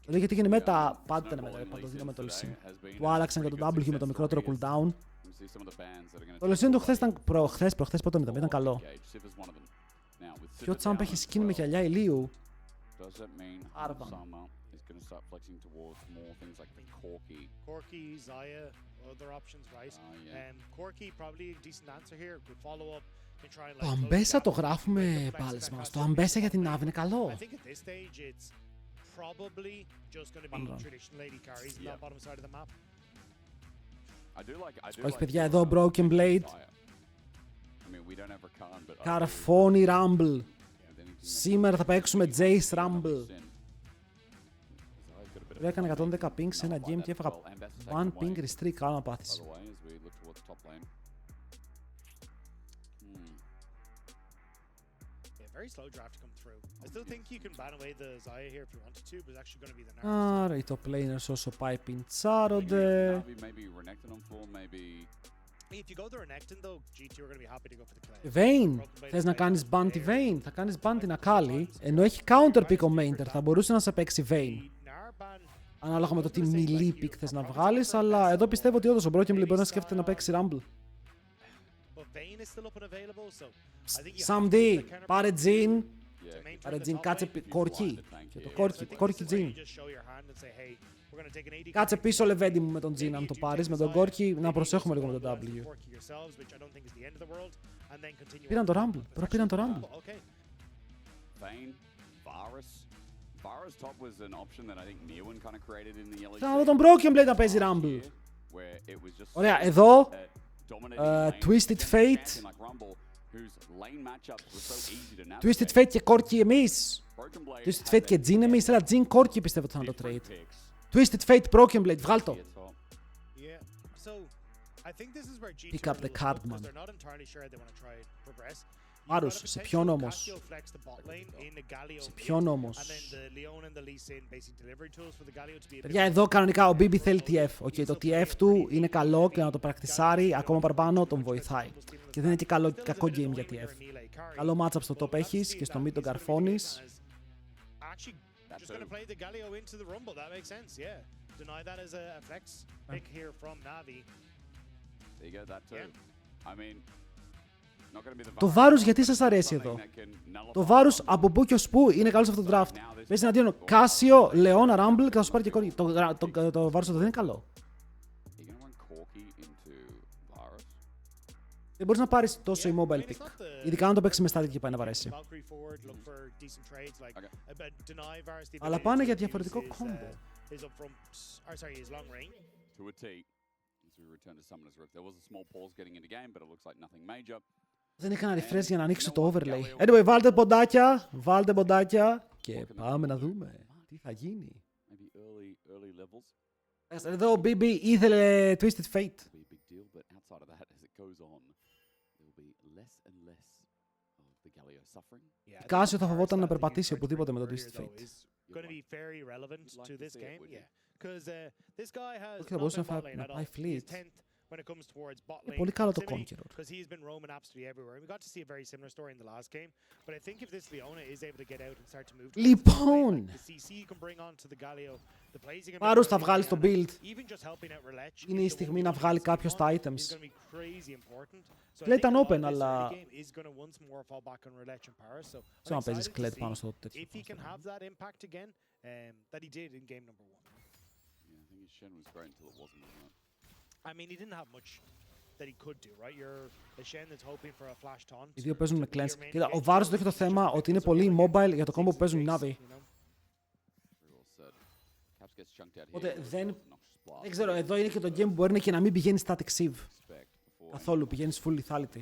Δηλαδή γιατί έγινε μετά, πάντα ήταν μετά, παντοδύναμο με το Lee Sin. Του άλλαξαν και το W με το μικρότερο cooldown. Το Lee Sin του χθες ήταν προχθές πρώτο με το ήταν καλό. Και ο Τσάμπ έχει skin με γυαλιά ηλίου. Άρβαν. Το Αμπέσα το γράφουμε πάλι μας. Το Αμπέσα για την Navi είναι καλό. Όχι παιδιά, εδώ Broken Blade. Καρφώνει Rumble. Σήμερα θα παίξουμε Jace Rumble. Έκανα 110 ping σε ένα game και έφαγα 1 ping restrict, κάνω απάθηση. Άρα οι top laners όσο πάει πιντσάρονται. Vayne, θες να κάνεις ban τη Vayne, θα κάνεις ban την Akali, ενώ έχει counter pick ο Mainter, θα μπορούσε να σε παίξει Vayne. Ανάλογα με το τι melee pick θες να βγάλεις, αλλά εδώ πιστεύω ότι όντως ο Broken Blade μπορεί να σκέφτεται να παίξει Rumble. Sam D, πάρε Jhin. Πάρε Jhin, κάτσε κόρκι. Και το κόρκι Jhin. Κάτσε πίσω λεβέντι μου με τον Jhin αν το πάρεις. Με τον κόρκι να προσέχουμε λίγο με τον W. Πήραν το Rumble. Πήραν το Rumble. Θα δω τον Broken Blade να παίζει Rumble. Ωραία, εδώ Twisted Fate. Twisted Fate και Corki εμείς. Twisted Fate και Jin εμείς. Έλα, Jin Corki πιστεύω ότι θα είναι το trade. Twisted Fate Broken Blade, βγάλ' το. Pick up the card, man. Άρους, σε ποιον όμως? Σε ποιον όμως? Παιδιά, εδώ κανονικά ο BB θέλει TF. Okay, το TF του είναι καλό και να το πρακτισάρει ακόμα παραπάνω τον βοηθάει. Και δεν είναι και κακό game για TF. Καλό matchup στο top έχεις και στο mid τον καρφώνεις. Το βάρος γιατί σας αρέσει εδώ? Το βάρος από πού και ως πού είναι καλό σε αυτό το draft. Παίζει εναντίον Κάσιο, Λεώνα, Rumble και θα σου πάρει και κόρη. Το βάρος εδώ δεν είναι καλό. Δεν μπορείς να πάρεις τόσο immobile pick. Ειδικά αν το παίξεις με static και πάει να βαρέσει. Αλλά πάνε για διαφορετικό combo. Δεν έκανα refresh για να ανοίξω το overlay. Anyway, βάλτε ποντάκια και πάμε να δούμε τι θα γίνει. Εδώ ο BB ήθελε Twisted Fate. Κάσιο θα φοβόταν να περπατήσει οπουδήποτε με το Twisted Fate. Όχι, θα μπορούσε να πάει fleet. Είναι πολύ καλό το Conqueror. Λοιπόν, Πάρους θα βγάλει το build. Είναι η στιγμή να βγάλει κάποιος τα items. Κλέτ ήταν open, αλλά ξέρω να παίζεις Κλέτ πάνω στο τέτοιο. I mean, he didn't have much that he could do, right? You're a Shen that's hoping for a flash taunt. Οι δύο παίζουν με cleanse. Κοίτα, ο Varus δεν έχει το θέμα ότι είναι πολύ mobile για το combo που παίζουν οι Navi. Οπότε δεν ξέρω, εδώ είναι και το game που μπορεί και να μην πηγαίνει static sieve. Καθόλου, πηγαίνεις full lethality.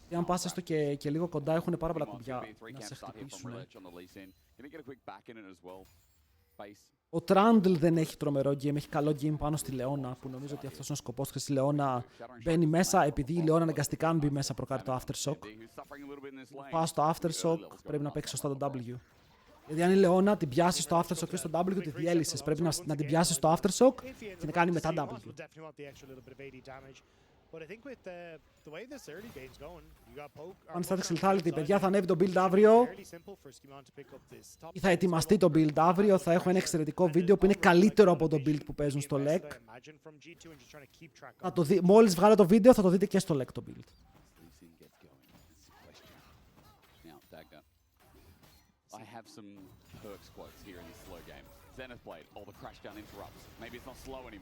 Και αν πας έστω και λίγο κοντά έχουν πάρα πολλά κουμπιά να σε χτυπήσουν. Ο Trundle δεν έχει τρομερό game, έχει καλό game πάνω στη Λεώνα, που νομίζω ότι αυτός είναι ο σκοπός και στη Λεώνα μπαίνει μέσα, επειδή η Λεώνα αναγκαστικά μπει μέσα προκάρει το Aftershock. Πας στο Aftershock, πρέπει να παίξεις σωστά το W. Γιατί αν η Λεώνα την πιάσεις στο Aftershock και στο W, τη διέλυσες. Πρέπει να την πιάσεις στο Aftershock και να κάνει μετά W. Αν στάτηξε lethality, παιδιά, θα ανέβει το build αύριο ή θα ετοιμαστεί το build αύριο. Θα έχω ένα εξαιρετικό βίντεο που είναι καλύτερο από το build που παίζουν στο LEC. Μόλις βγάλω το βίντεο θα το δείτε και στο LEC το build.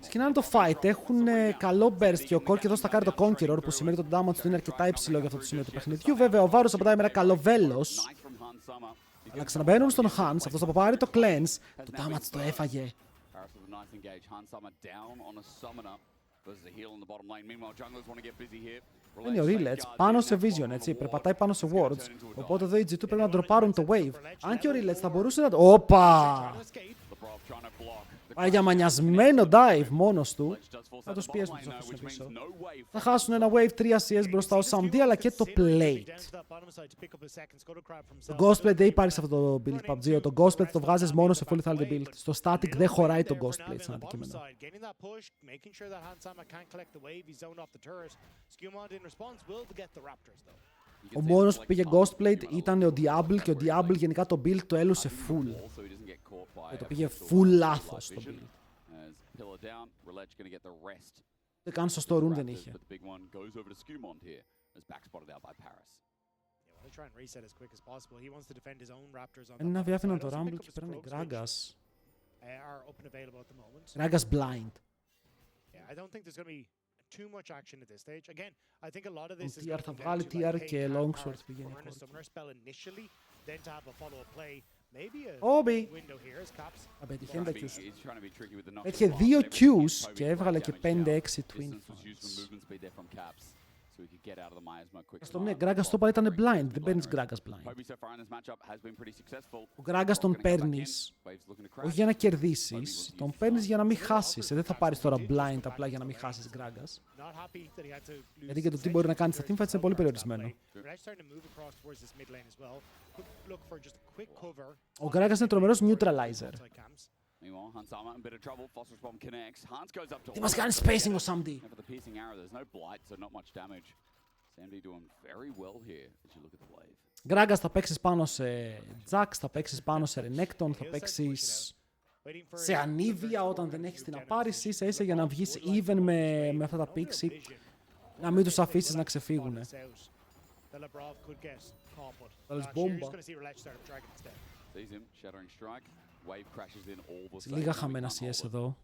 Ξεκινάνε το fight, έχουν καλό burst και ο Corki εδώ στα κάνει το Conqueror, που σημαίνει ότι το damage του είναι αρκετά υψηλό για αυτό το σημείο του παιχνιδιού. Βέβαια ο Varus απαντάει με ένα καλό βέλος. Αλλά ξαναμπαίνουν στον Hans, αυτός θα πάρει το cleanse. Το damage το έφαγε. Είναι ο Relets πάνω σε Vision, έτσι, περπατάει πάνω σε Wards. Οπότε εδώ οι G2 πρέπει να ντροπάρουν το Wave. Αν και ο Relets θα μπορούσε να το... Όπα! Πάει για μανιασμένο dive μόνος του. Θα τους πιέσουν τους αφήσουν πίσω. Θα χάσουν ένα Wave 3 CS μπροστά ως Sam D, αλλά και το Plate. Το Ghostplate δεν υπάρχει σε αυτό το build PUBG. Το Ghostplate το βγάζεις μόνο σε full lethality build. Στο static δεν χωράει το Ghostplate σαν αντικείμενο. Ο μόνος που πήγε Ghostplate ήταν ο Diable και ο Diable γενικά το build το έλουσε full. Και το πήγε full λάθος το build. Δεν καν σωστό rune δεν είχε. Ένα Navi άφηναν το Rumble και πέρανε Gragas. Gragas blind. TR θα βγάλει TR και Longsword πηγαίνει. Όμπι! Απέτυχε, δεν Qs. Έτυχε 2 Qs και έβγαλε και 5-6 Twin Fights. Στο ναι, Gragas το ήταν blind, δεν παίρνεις Gragas blind. Ο Gragas τον παίρνεις όχι για να κερδίσεις, τον παίρνεις για να μην χάσεις. Δεν θα πάρεις τώρα blind απλά για να μην χάσεις Gragas. Γιατί και το τι μπορεί να κάνει στα teamfights είναι πολύ περιορισμένο. Ο Gragas είναι τρομερός neutralizer. Τι μας κάνει spacing ο Samdi. Gragas θα παίξεις πάνω σε Jax, θα παίξεις πάνω σε Renekton, θα παίξεις σε ανίβια όταν δεν έχεις την απάρηση, ίσα για να βγεις even με αυτά τα pixie, να μην τους αφήσεις να ξεφύγουνε. Βάλεις μπόμπα. Λίγα χαμένα CS εδώ.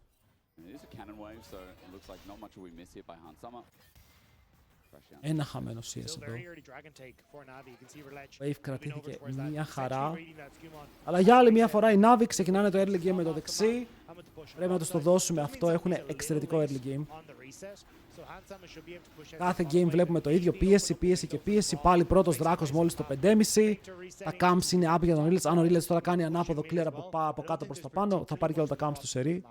Ένα χαμένο CS εδώ. Wave κρατήθηκε μια χαρά. Αλλά για άλλη μια φορά οι Navi ξεκινάνε το early game με το δεξί. Πρέπει να τους το δώσουμε αυτό. Έχουν εξαιρετικό early game. Κάθε game βλέπουμε το ίδιο. Πίεση, πίεση και πίεση. Πάλι πρώτος δράκος μόλις το 5,5. Τα camps είναι up για τον Riles. Αν ο Riles τώρα κάνει ανάποδο clear από κάτω προς τα πάνω, θα πάρει και όλα τα camps του σερί.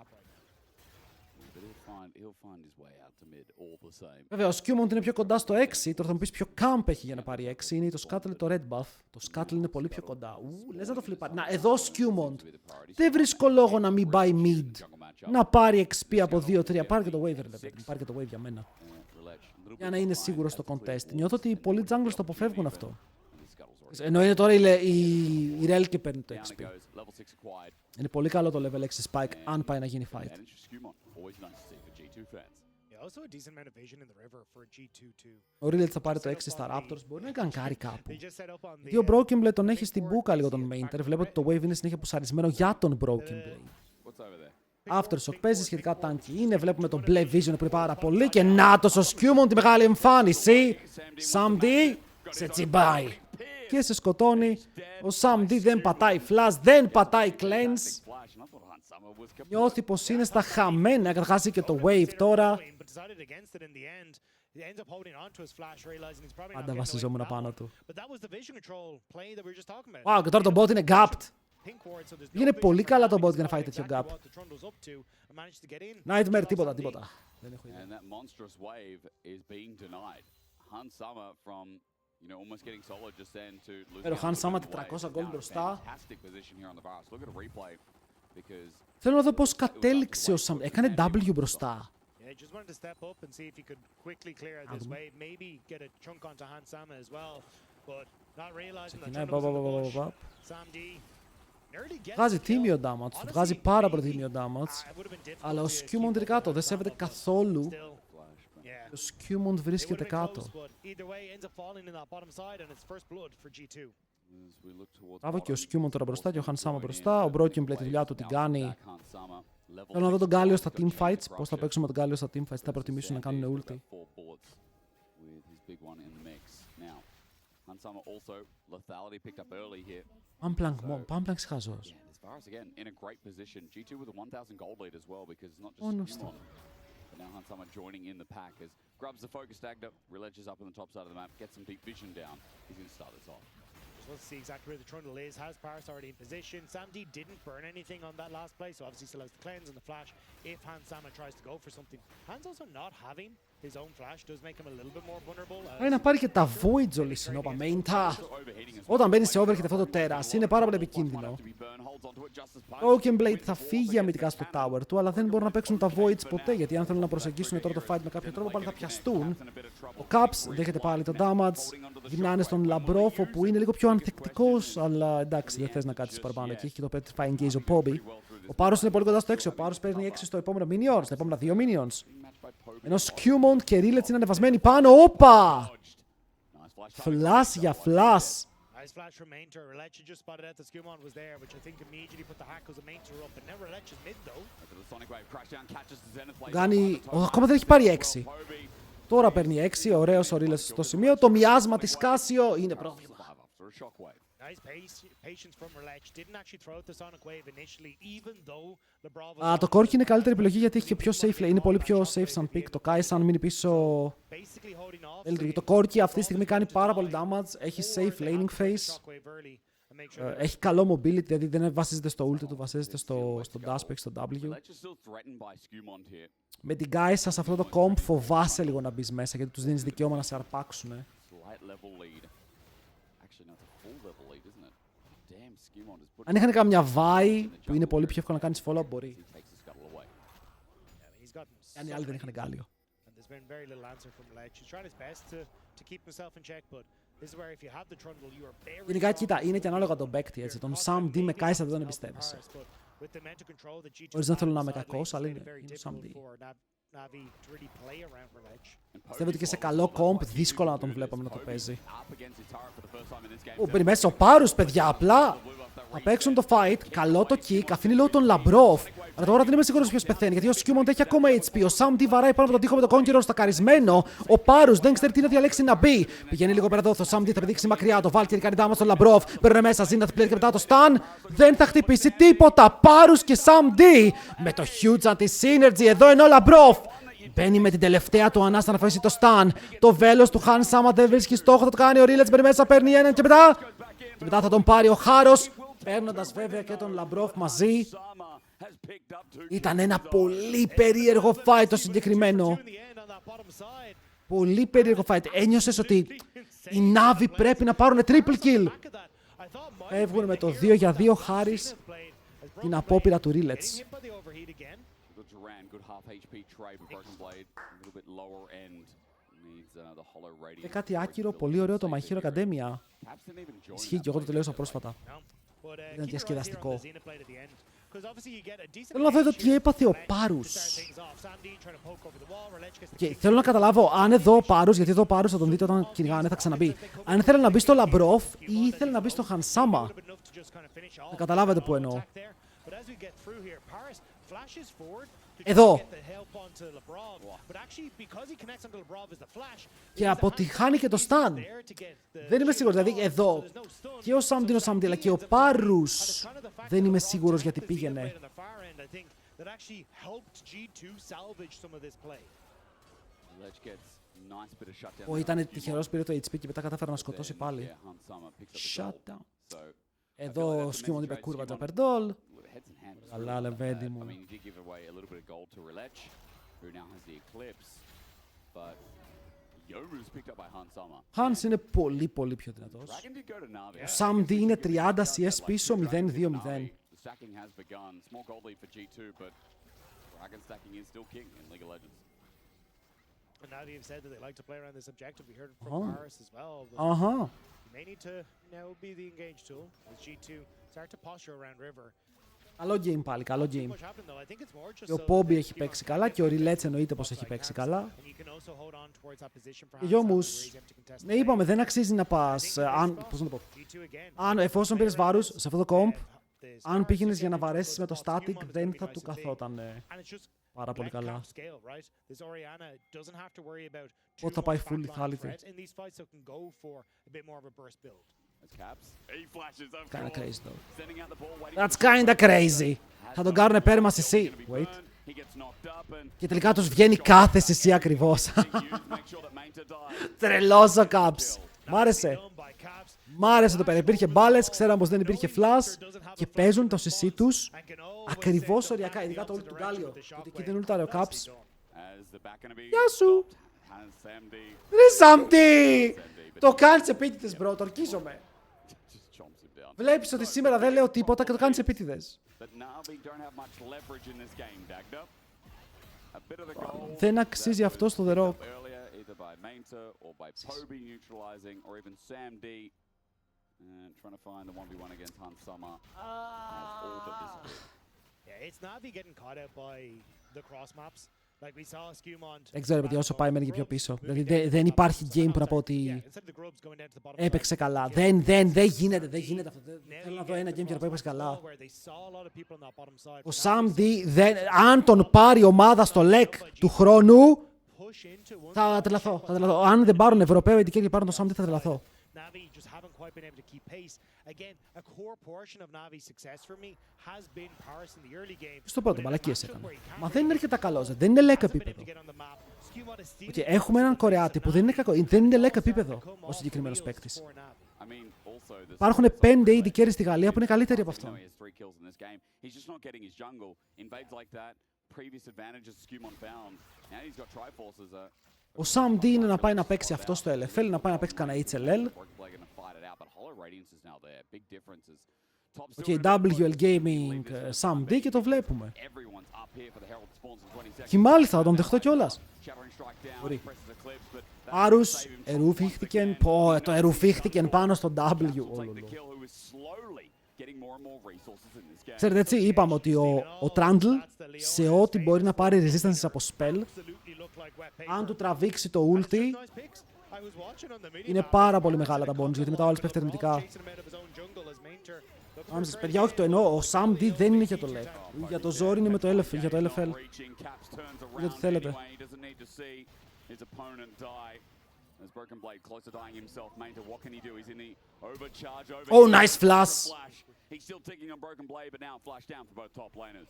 Βέβαια, ο Skewmont είναι πιο κοντά στο 6. Τώρα θα μου πεις ποιο camp έχει για να πάρει 6. Είναι το Scuttle το red buff. Το Scuttle είναι πολύ πιο κοντά. Λες να το φλιπάρει. Να, εδώ Skewmont. Δεν βρίσκω λόγο να μην πάει mid. Να πάρει XP από 2-3. Πάρει και το wave, πάρει και το wave για μένα. Για να είναι σίγουρο στο contest. Νιώθω ότι πολλοί junglers το αποφεύγουν αυτό. Ενώ είναι τώρα η Rel και παίρνει το XP. Είναι πολύ καλό το level 6 spike αν πάει να γίνει fight. Ο Rilet θα πάρει το 6 στα Raptors, μπορεί να γκανκάρει κάπου. Γιατί ο Broken Blade τον έχει στην μπούκα λίγο τον Mainter. Βλέπω ότι το wave είναι συνέχεια πουσαρισμένο για τον Broken Blade. Aftershock παίζει σχετικά tanky είναι, βλέπουμε τον Blade Vision που είναι πάρα πολύ και νάτος ο Skewmont τη μεγάλη εμφάνιση. Samdi σε τσιμπάει και σε σκοτώνει. Ο Samdi δεν πατάει flash, δεν πατάει cleanse. Νιώθει πως είναι στα χαμένα, καταρχάς και το wave τώρα. Πάντα βασιζόμουν πάνω του. Wow, και τώρα το bot είναι gapped. Είναι πολύ καλά το bot για να φάει τέτοιο gap. Nightmare, τίποτα. Δεν έχω ιδέα. Pero Han Sama 400 gold μπροστά. Θέλω να δω πώς κατέληξε ο Sam. Έκανε W μπροστά. Ξεκινάει βγάζει τίμιο damage, του βγάζει πάρα πολύ τίμιο damage. Αλλά ο Skewmont είναι κάτω, δεν σέβεται καθόλου. Ο Skewmont βρίσκεται κάτω. Μπράβο και ο Skewmont τώρα μπροστά και ο Han Sama μπροστά. Ο Broken Blade τη δουλειά του την κάνει. Θέλω να δω τον Galio στα teamfights. Πώς θα παίξουμε τον Galio στα teamfights, θα προτιμήσουν να κάνουν ulti. Πάμπλανκ χαζός. Μόνος του. Now Hansama joining in the pack as grabs the focus dagger, reledges up on the top side of the map, gets some deep vision down. He's going to start this off. Just want to see exactly where the trundle is. Has Paris already in position? Samdi didn't burn anything on that last play, so obviously still has the cleanse and the flash if Hansama tries to go for something. Hans also not having his own flash does make him a little bit more vulnerable. Πάει να πάρει και τα voids ο Λυσινόπα Mainta. Όταν μπαίνει σε overhit αυτό το τέρας είναι πάρα πολύ επικίνδυνο. Broken Blade θα φύγει αμυντικά στο tower του, αλλά δεν μπορούν να παίξουν τα voids ποτέ, γιατί αν θέλουν να προσεγγίσουν τώρα το fight με κάποιο τρόπο πάλι θα πιαστούν. Ο Caps δέχεται πάλι το damage. Γυρνάνε στον Λαμπρόφο που είναι λίγο πιο ανθεκτικός, αλλά εντάξει δεν θες να κάτσεις παραπάνω εκεί. Έχει και το Petrifying Gaze ο Poby. Ο Πάρος είναι πολύ κοντά στο 6. Ο Πάρος παίρνει 6 στο επόμενο minion, στα επόμενα 2 minions. Ενώ Skewmont και Rilets είναι ανεβασμένοι πάνω. Όπα! Flash για flash. Nice flash from Mainter. Relech just spotted out that Skewmont was there, which I think immediately put the hack of the Mainter up. But now Relech is mid though. Κάνει... Ακόμα δεν έχει πάρει 6. Τώρα παίρνει 6. Ωραίος ο Rilets στο σημείο. Το μοιάσμα της Casio είναι πρόβλημα. Το Corki είναι καλύτερη επιλογή γιατί έχει και πιο safe lane. Είναι πολύ πιο safe σαν pick. Το Kai σαν μείνει πίσω. Το Corki αυτή τη στιγμή κάνει πάρα πολύ damage. Έχει safe laning phase. Έχει καλό mobility, δηλαδή δεν βασίζεται στο ult του, βασίζεται στο dash pick, στο W. Με την Kaisa σε αυτό το comp φοβάσαι λίγο να μπει μέσα γιατί τους δίνεις δικαίωμα να σε αρπάξουν. Αν είχαν καμιά Vi που είναι πολύ πιο εύκολο να κάνεις follow-up μπορεί. Αν οι άλλοι δεν είχαν εγκάλιο. Γενικά, κοίτα, είναι και ανάλογα τον παίκτη, έτσι. Τον Sam D με Kaisa δεν τον εμπιστεύεσαι. Χωρίς να θέλω να είμαι κακός, αλλά είναι ο Sam D. Πιστεύω ότι και σε καλό comp δύσκολα να τον βλέπαμε να το παίζει. Μπαίνει μέσα ο Πάρους, παιδιά, απλά θα παίξουν το fight, καλό το kick, αφήνει λίγο τον Λαμπρόφ. Αλλά τώρα δεν είμαι σίγουρος ποιος πεθαίνει, γιατί ο Skewmont έχει ακόμα HP. Ο Sam D βαράει πάνω από τον τοίχο με τον Conqueror στακαρισμένο. Ο Πάρους δεν ξέρει τι να διαλέξει να μπει. Πηγαίνει λίγο πέρα εδώ, ο Sam D θα πηδήξει μακριά. Το Valkyrie κάνει damage στον Λαμπρόφ. Παίρνουν μέσα, Zenith Player και μετά το stun. Δεν θα χτυπήσει τίποτα. Πάρους και Sam D με το huge anti-synergy. Εδώ είναι ο Λαμπρόφ. Μπαίνει με την τελευταία του ανάστα να αφήσει το stun. Το βέλος του Han Sama δεν βρίσκει στόχο, θα το κάνει ο Rillets. Μπαίνει μέσα, παίρνει έναν και μετά θα τον πάρει ο Χάρος. Παίρνοντας βέβαια και τον Λαμπρόφ μαζί. Ήταν ένα πολύ περίεργο fight το συγκεκριμένο. Πολύ περίεργο fight. Ένιωσες ότι οι Navi πρέπει να πάρουν triple kill. Φεύγουν με το 2 για 2 χάρης την απόπειρα του Rillets. Και κάτι άκυρο, πολύ ωραίο το My Hero Academia. Ισχύει και εγώ το τελείωσα πρόσφατα. Ήταν διασκεδαστικό. Θέλω να δω εδώ τι έπαθε ο Πάρους. Θέλω να καταλάβω αν εδώ ο Πάρους, γιατί εδώ ο Πάρους θα τον δείτε όταν κυνηγάνε, θα ξαναμπεί. Αν ήθελε να μπει στο Λαμπρόφ ή ήθελε να μπει στο Χανσάμα. Θα καταλάβετε που εννοώ. Εδώ. Και αποτυχάνει και το stun. Δεν είμαι σίγουρος, δηλαδή εδώ και ο Samdi αλλά και ο Πάρους δεν είμαι σίγουρος γιατί πήγαινε. Ήταν τυχερός, πήρε το HP και μετά κατάφερε να σκοτώσει πάλι. Shut down. Εδώ ο Skewmont είπε κούρβα τζαπερντόλ. Αλλά λεβέντη μου. Hans είναι πολύ πολύ πιο δυνατός. Ο Sam D είναι 30 CS πίσω, 0-2-0. Καλό game πάλι, καλό game. Και ο Πόμπι έχει παίξει καλά και ο Rillets εννοείται πως έχει παίξει καλά. Και όμως, ναι, είπαμε, δεν αξίζει να πας, εφόσον πήρες βάρους σε αυτό το comp, αν πήγαινες για να βαρέσεις με το static, δεν θα του καθόταν πάρα πολύ καλά. Πότε θα πάει full lethality. Kinda crazy though. That's kinda crazy. Θα τον κάρουνε πέρμα CC. Wait. Και τελικά τους βγαίνει κάθε CC ακριβώς. Τρελός ο Caps. Μ' άρεσε. Μ' άρεσε το πέρα. Υπήρχε μπάλες, ξέραμε πως δεν υπήρχε flash και παίζουν το CC τους ακριβώς οριακά. Ειδικά το ult του Γκάλιο. Γιατί εκεί δεν ούλταρε ο Caps. Γεια σου. Ρε Σαμπτή. Το κάνεις επίτηδες μπρο, το ορκίζομαι. Βλέπεις ότι σήμερα δεν λέω τίποτα και το κάνεις επίτηδες. Δεν αξίζει αυτό στο The Rock. Δεν ξέρω γιατί όσο πάει μένει και πιο πίσω. Δηλαδή δεν υπάρχει game που να πω ότι έπαιξε καλά. Δεν γίνεται αυτό. Θέλω να δω ένα game και να πω έπαιξε καλά. Ο Sam D, αν τον πάρει ομάδα στο LEC του χρόνου, θα τρελαθώ. Αν δεν πάρουν Ευρωπαίο etiquette και πάρουν τον Sam D θα τρελαθώ. Navi just haven't quite been able to keep pace. Again, a core portion of Navi's success for me has been Paris in the early game. Στο πρώτο, μαλακίες έκανε. Μα δεν είναι αρκετά καλός, δεν είναι λέκα επίπεδο. Okay, έχουμε έναν Κορεάτη που δεν είναι κακό, δεν είναι λέκα επίπεδο ο συγκεκριμένος παίκτης. Υπάρχουν 5 AD carry στη Γαλλία που είναι καλύτεροι από αυτόν. Ο Sam D είναι να πάει να παίξει αυτό στο LFL, να πάει να παίξει κανένα HLL. Okay, WL Gaming, Sam D και το βλέπουμε. Και μάλιστα θα τον δεχτώ κιόλας. Μπορεί. Άρους, ερουφίχτηκεν, το ερουφίχτηκεν πάνω στο W. Ξέρετε έτσι, είπαμε ότι ο Trundle σε ό,τι μπορεί να πάρει resistance από spell, αν του τραβήξει το ulti, είναι πάρα πολύ μεγάλα τα bonus, γιατί μετά όλες πέφτει αρνητικά. Άμεσες, παιδιά, όχι το εννοώ, ο Sam D δεν είναι για το LEC. Για το ζόρι είναι με το LFL, για το LFL. Για ό,τι θέλετε. Oh, nice flash! He's still ticking on Broken Blade, but now flash down for both top laners.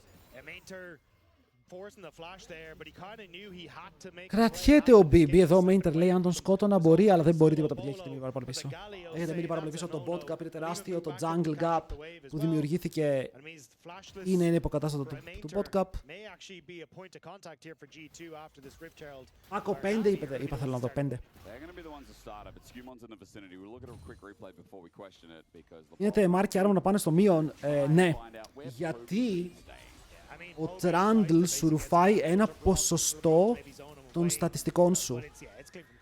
Κρατιέται ο BB εδώ, ο Mainter λέει αν τον σκότωνα μπορεί, αλλά δεν μπορεί τίποτα, παιδιά, έχετε μείνει πάρα πολύ πίσω. Έχετε μείνει πάρα πολύ πίσω, το bot gap είναι τεράστιο, το jungle gap που δημιουργήθηκε είναι υποκατάστατο του bot gap. Άκο 5 είπα θέλω να δω 5. Γίνεται Μάρκη άρα να πάνε στο μείον, ναι, γιατί ο Trundle σου ρουφάει ένα ποσοστό των στατιστικών σου.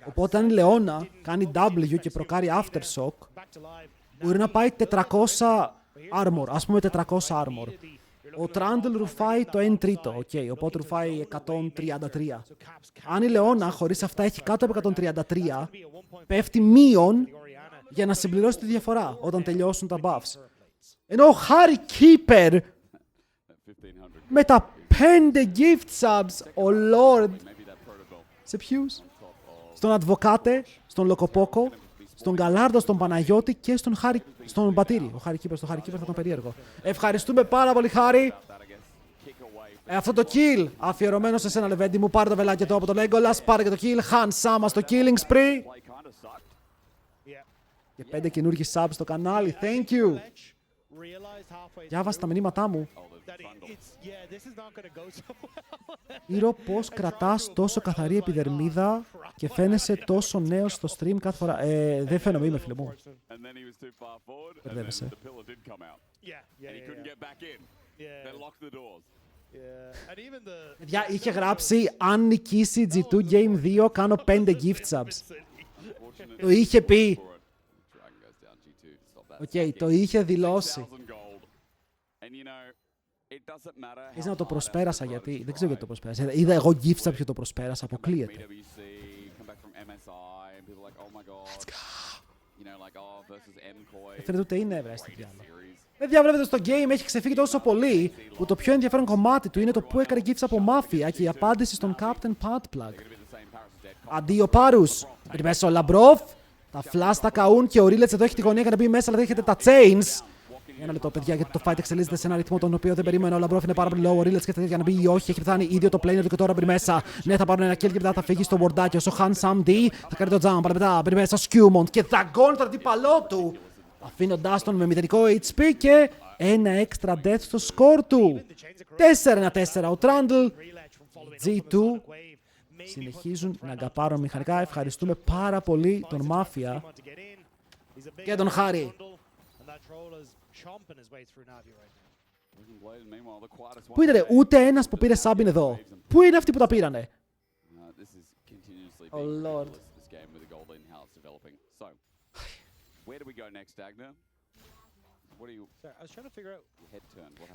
Οπότε αν η Λεώνα κάνει W και προκάρει Aftershock, μπορεί να πάει 400 armor, ας πούμε 400 armor. Ο Trundle ρουφάει το 1 τρίτο, okay, οπότε ρουφάει 133. Αν η Λεώνα χωρίς αυτά έχει κάτω από 133, πέφτει μείον για να συμπληρώσει τη διαφορά όταν τελειώσουν τα buffs. Ενώ ο Harry Keeper με τα 5 gift subs, ο Lord. Σε ποιους? Στον Advocate, στον Λοκοπόκο, στον Γκαλάρντο, στον Παναγιώτη και στον Πατήρη. Ο Χάρη Κύπερ, στο Χάρη Κύπερ θα τον περίεργο. Ευχαριστούμε πάρα πολύ, Χάρη. Αυτό το kill αφιερωμένο σε σένα, Λεβέντη μου. Πάρε το βελάκι εδώ από το Legolas, πάρε και το kill. Χαν Σάμα στο killing spree. Και 5 καινούργιοι subs στο κανάλι. Thank you. Διάβασα τα μηνύματά μου. Ήρο, πώς κρατάς τόσο καθαρή επιδερμίδα και φαίνεσαι τόσο νέος στο stream κάθε φορά. Δεν φαίνομαι, είμαι φίλε μου. Μπερδεύεσαι. Παιδιά, είχε γράψει αν νικήσει G2 Game 2 κάνω 5 gift subs. Το είχε πει. Οκ, το είχε δηλώσει. Ήθελα να το προσπέρασα γιατί. Δεν ξέρω γιατί το προσπέρασα. Είδα εγώ gift sub και το προσπέρασα. Αποκλείεται. Let's go. Φαίνεται ούτε είναι ευρέστη τι άλλο. Παιδιά, βλέπετε στο game έχει ξεφύγει τόσο πολύ που το πιο ενδιαφέρον κομμάτι του είναι το που έκανε gift από Mafia και η απάντηση στον Captain Padplug. Αντίο Πάρους. Μπει μέσα ο Λαμπρόφ. Τα flash τα καούν και ο Ρίλετς εδώ έχει τη γωνία για να μπει μέσα, αλλά δέχεται τα chains. Ένα λεπτό, παιδιά, γιατί το fight εξελίσσεται σε ένα ρυθμό τον οποίο δεν περίμενε. Ο Λαμπρόφ είναι πάρα πολύ low. Ο Ρίλετς και για να μπει ή όχι. Έχει πεθάνει ίδιο το planer του και τώρα μπει μέσα. Ναι, θα πάρουν ένα kill και μετά θα φύγει στο wardάκι. Όσο Han Sam D θα κάνει το jump, αλλά μετά μπει μέσα ο Skewmont και δαγκώνει τον αντίπαλό του. Αφήνοντάς τον με μηδενικό HP και ένα extra death στο score του. 4-1-4 ο Trundle. G2 συνεχίζουν να αγκαπάρουν μηχανικά. Ευχαριστούμε πάρα πολύ τον Mafia και τον Χάρη. Πού ήταν, ούτε ένας που πήρε sub είναι εδώ. Πού είναι αυτοί που τα πήρανε? Oh Lord.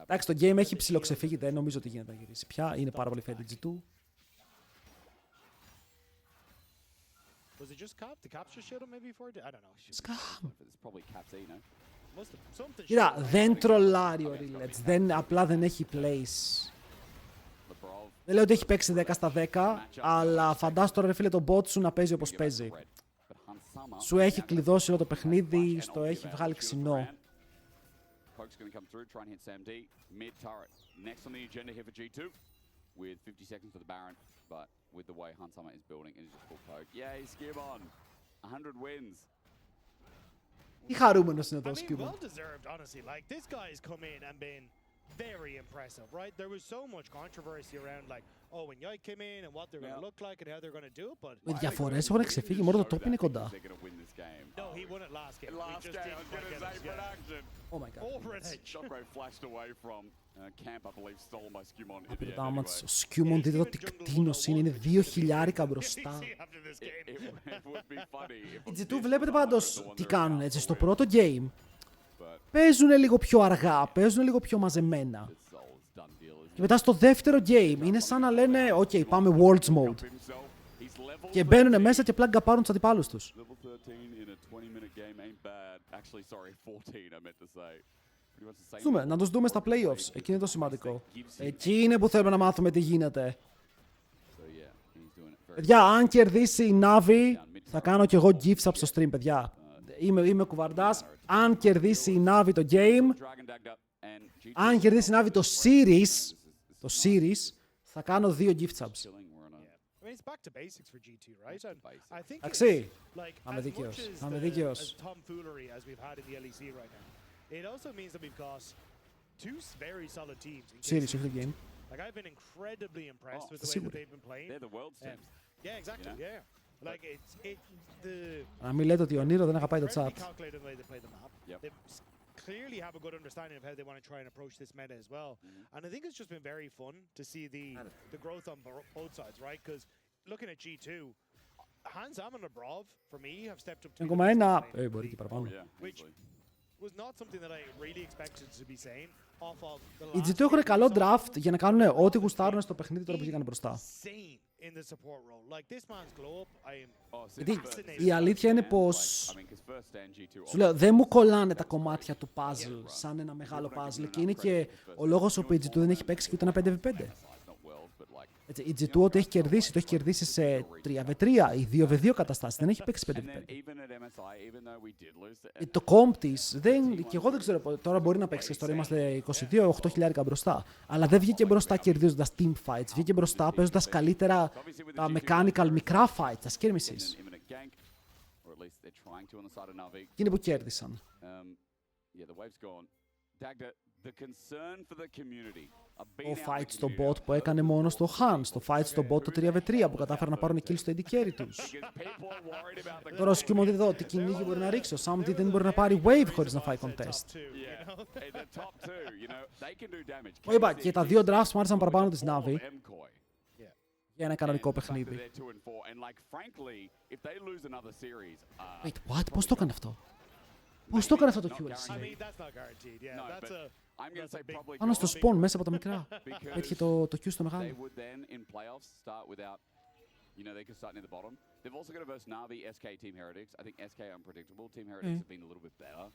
Εντάξει, το game έχει ψιλοξεφύγει, δεν νομίζω ότι γίνεται να γυρίσει πια. Είναι πάρα πολύ φέτο G2. Σκάμ. Κοίτα, δεν τρολάρει ο Ρίλετς, απλά δεν έχει place. Δεν λέω ότι έχει παίξει 10 στα 10, αλλά φαντάσου τώρα ρε φίλε τον bot σου να παίζει όπως παίζει. σου έχει κλειδώσει όλο το παιχνίδι, στο έχει βγάλει ξινό. Poke's going to come through, try and hit Sam D. Mid turret. Next on the agenda here for G2. With 50 seconds for the Baron. But with the way Hansama is building, it is just full poke. Yay, Skibon! 100 wins. Τι χαρούμενος είναι το Skibon. Well deserved, honestly. Like, this guy's come in and been very impressive, right? There was so much controversy around, like, oh, when Yike came in and what they're going to look like and how they're going to do it, but... Οι διαφορές έχουν ξεφύγει, μόνο το top είναι κοντά. No, he won it last game. Last game, I was going to say production. Oh my god. Shockwave flashed away from camp, I believe, stolen by Skimon. Απειρτά μάτς, ο Skimon, δείτε το τι κτίνος είναι 2.000 μπροστά. Οι G2 βλέπετε πάντως τι κάνουν, έτσι, στο πρώτο game. Παίζουν λίγο πιο αργά, παίζουν λίγο πιο μαζεμένα. Και μετά στο δεύτερο game είναι σαν να λένε «OK, πάμε Worlds Mode». Και μπαίνουν μέσα και απλά γκαπάρουν τους αντιπάλους τους. Δούμε, να τους δούμε στα playoffs. Εκεί είναι το σημαντικό. Εκεί είναι που θέλουμε να μάθουμε τι γίνεται. Παιδιά, αν κερδίσει η Navi, θα κάνω κι εγώ gifts up στο stream, παιδιά. Είμαι κουβαρντάς. Αν κερδίσει η Navi το game, αν κερδίσει η Navi το series, θα κάνω 2 gift subs. Εντάξει, είμαι δίκαιος. Series, όχι το game. Σίγουρα. Να μην λέτε ότι ο Νίρο δεν αγαπάει το chat. Clearly have a good understanding of how they want to try and approach this meta as well. And I think it's just been very fun to see the growth on both sides, right? Because looking at G2, Hansam and Abrov, for me, have stepped up to μπορεί και παραπάνω. which was not something that I really expected to be saying off of the Οι last G2 έχουν καλό draft για να κάνουν ό,τι γουστάρουν στο παιχνίδι τώρα που βγήκαν μπροστά. in the support role. Like this man's glow up, I am Γιατί η αλήθεια είναι πως σου λέω, δεν μου κολλάνε τα κομμάτια του puzzle σαν ένα μεγάλο puzzle και είναι και ο λόγος όπου η G2 δεν έχει παίξει και ούτε ένα 5v5. Έτσι, η G2 ό,τι έχει κερδίσει, το έχει κερδίσει σε 3v3 ή 2v2 καταστάσεις. Δεν έχει παίξει 5v5. Το comp της, και εγώ δεν ξέρω, τώρα μπορεί να παίξει, τώρα είμαστε 22, 8.000 μπροστά. Αλλά δεν βγήκε μπροστά κερδίζοντας team fights, βγήκε μπροστά παίζοντας καλύτερα τα mechanical μικρά fights, τα skirmishes. Και είναι που κέρδισαν. Το fight στο bot που έκανε μόνο στο Hans, το fight στο bot το 3v3 που κατάφεραν να πάρουν kill στο AD carry τους. Τώρα ο Skimon δείτε εδώ τι κυνήγι μπορεί να ρίξει, ο Samdi δεν μπορεί να πάρει wave χωρίς να φάει contest. Είπα και τα 2 drafts μου άρεσαν παραπάνω της Navi για ένα κανονικό παιχνίδι. Wait, what? Πώς το έκανε αυτό? Πώς το έκανε αυτό το QLC? Πάνω στο spawn μέσα από τα μικρά. Έτυχε το Q στο μεγάλο. You know, they could start near the bottom. They've also got to verse Navi, SK, Team Heretics. I think SK are unpredictable. Team Heretics have been a little bit better.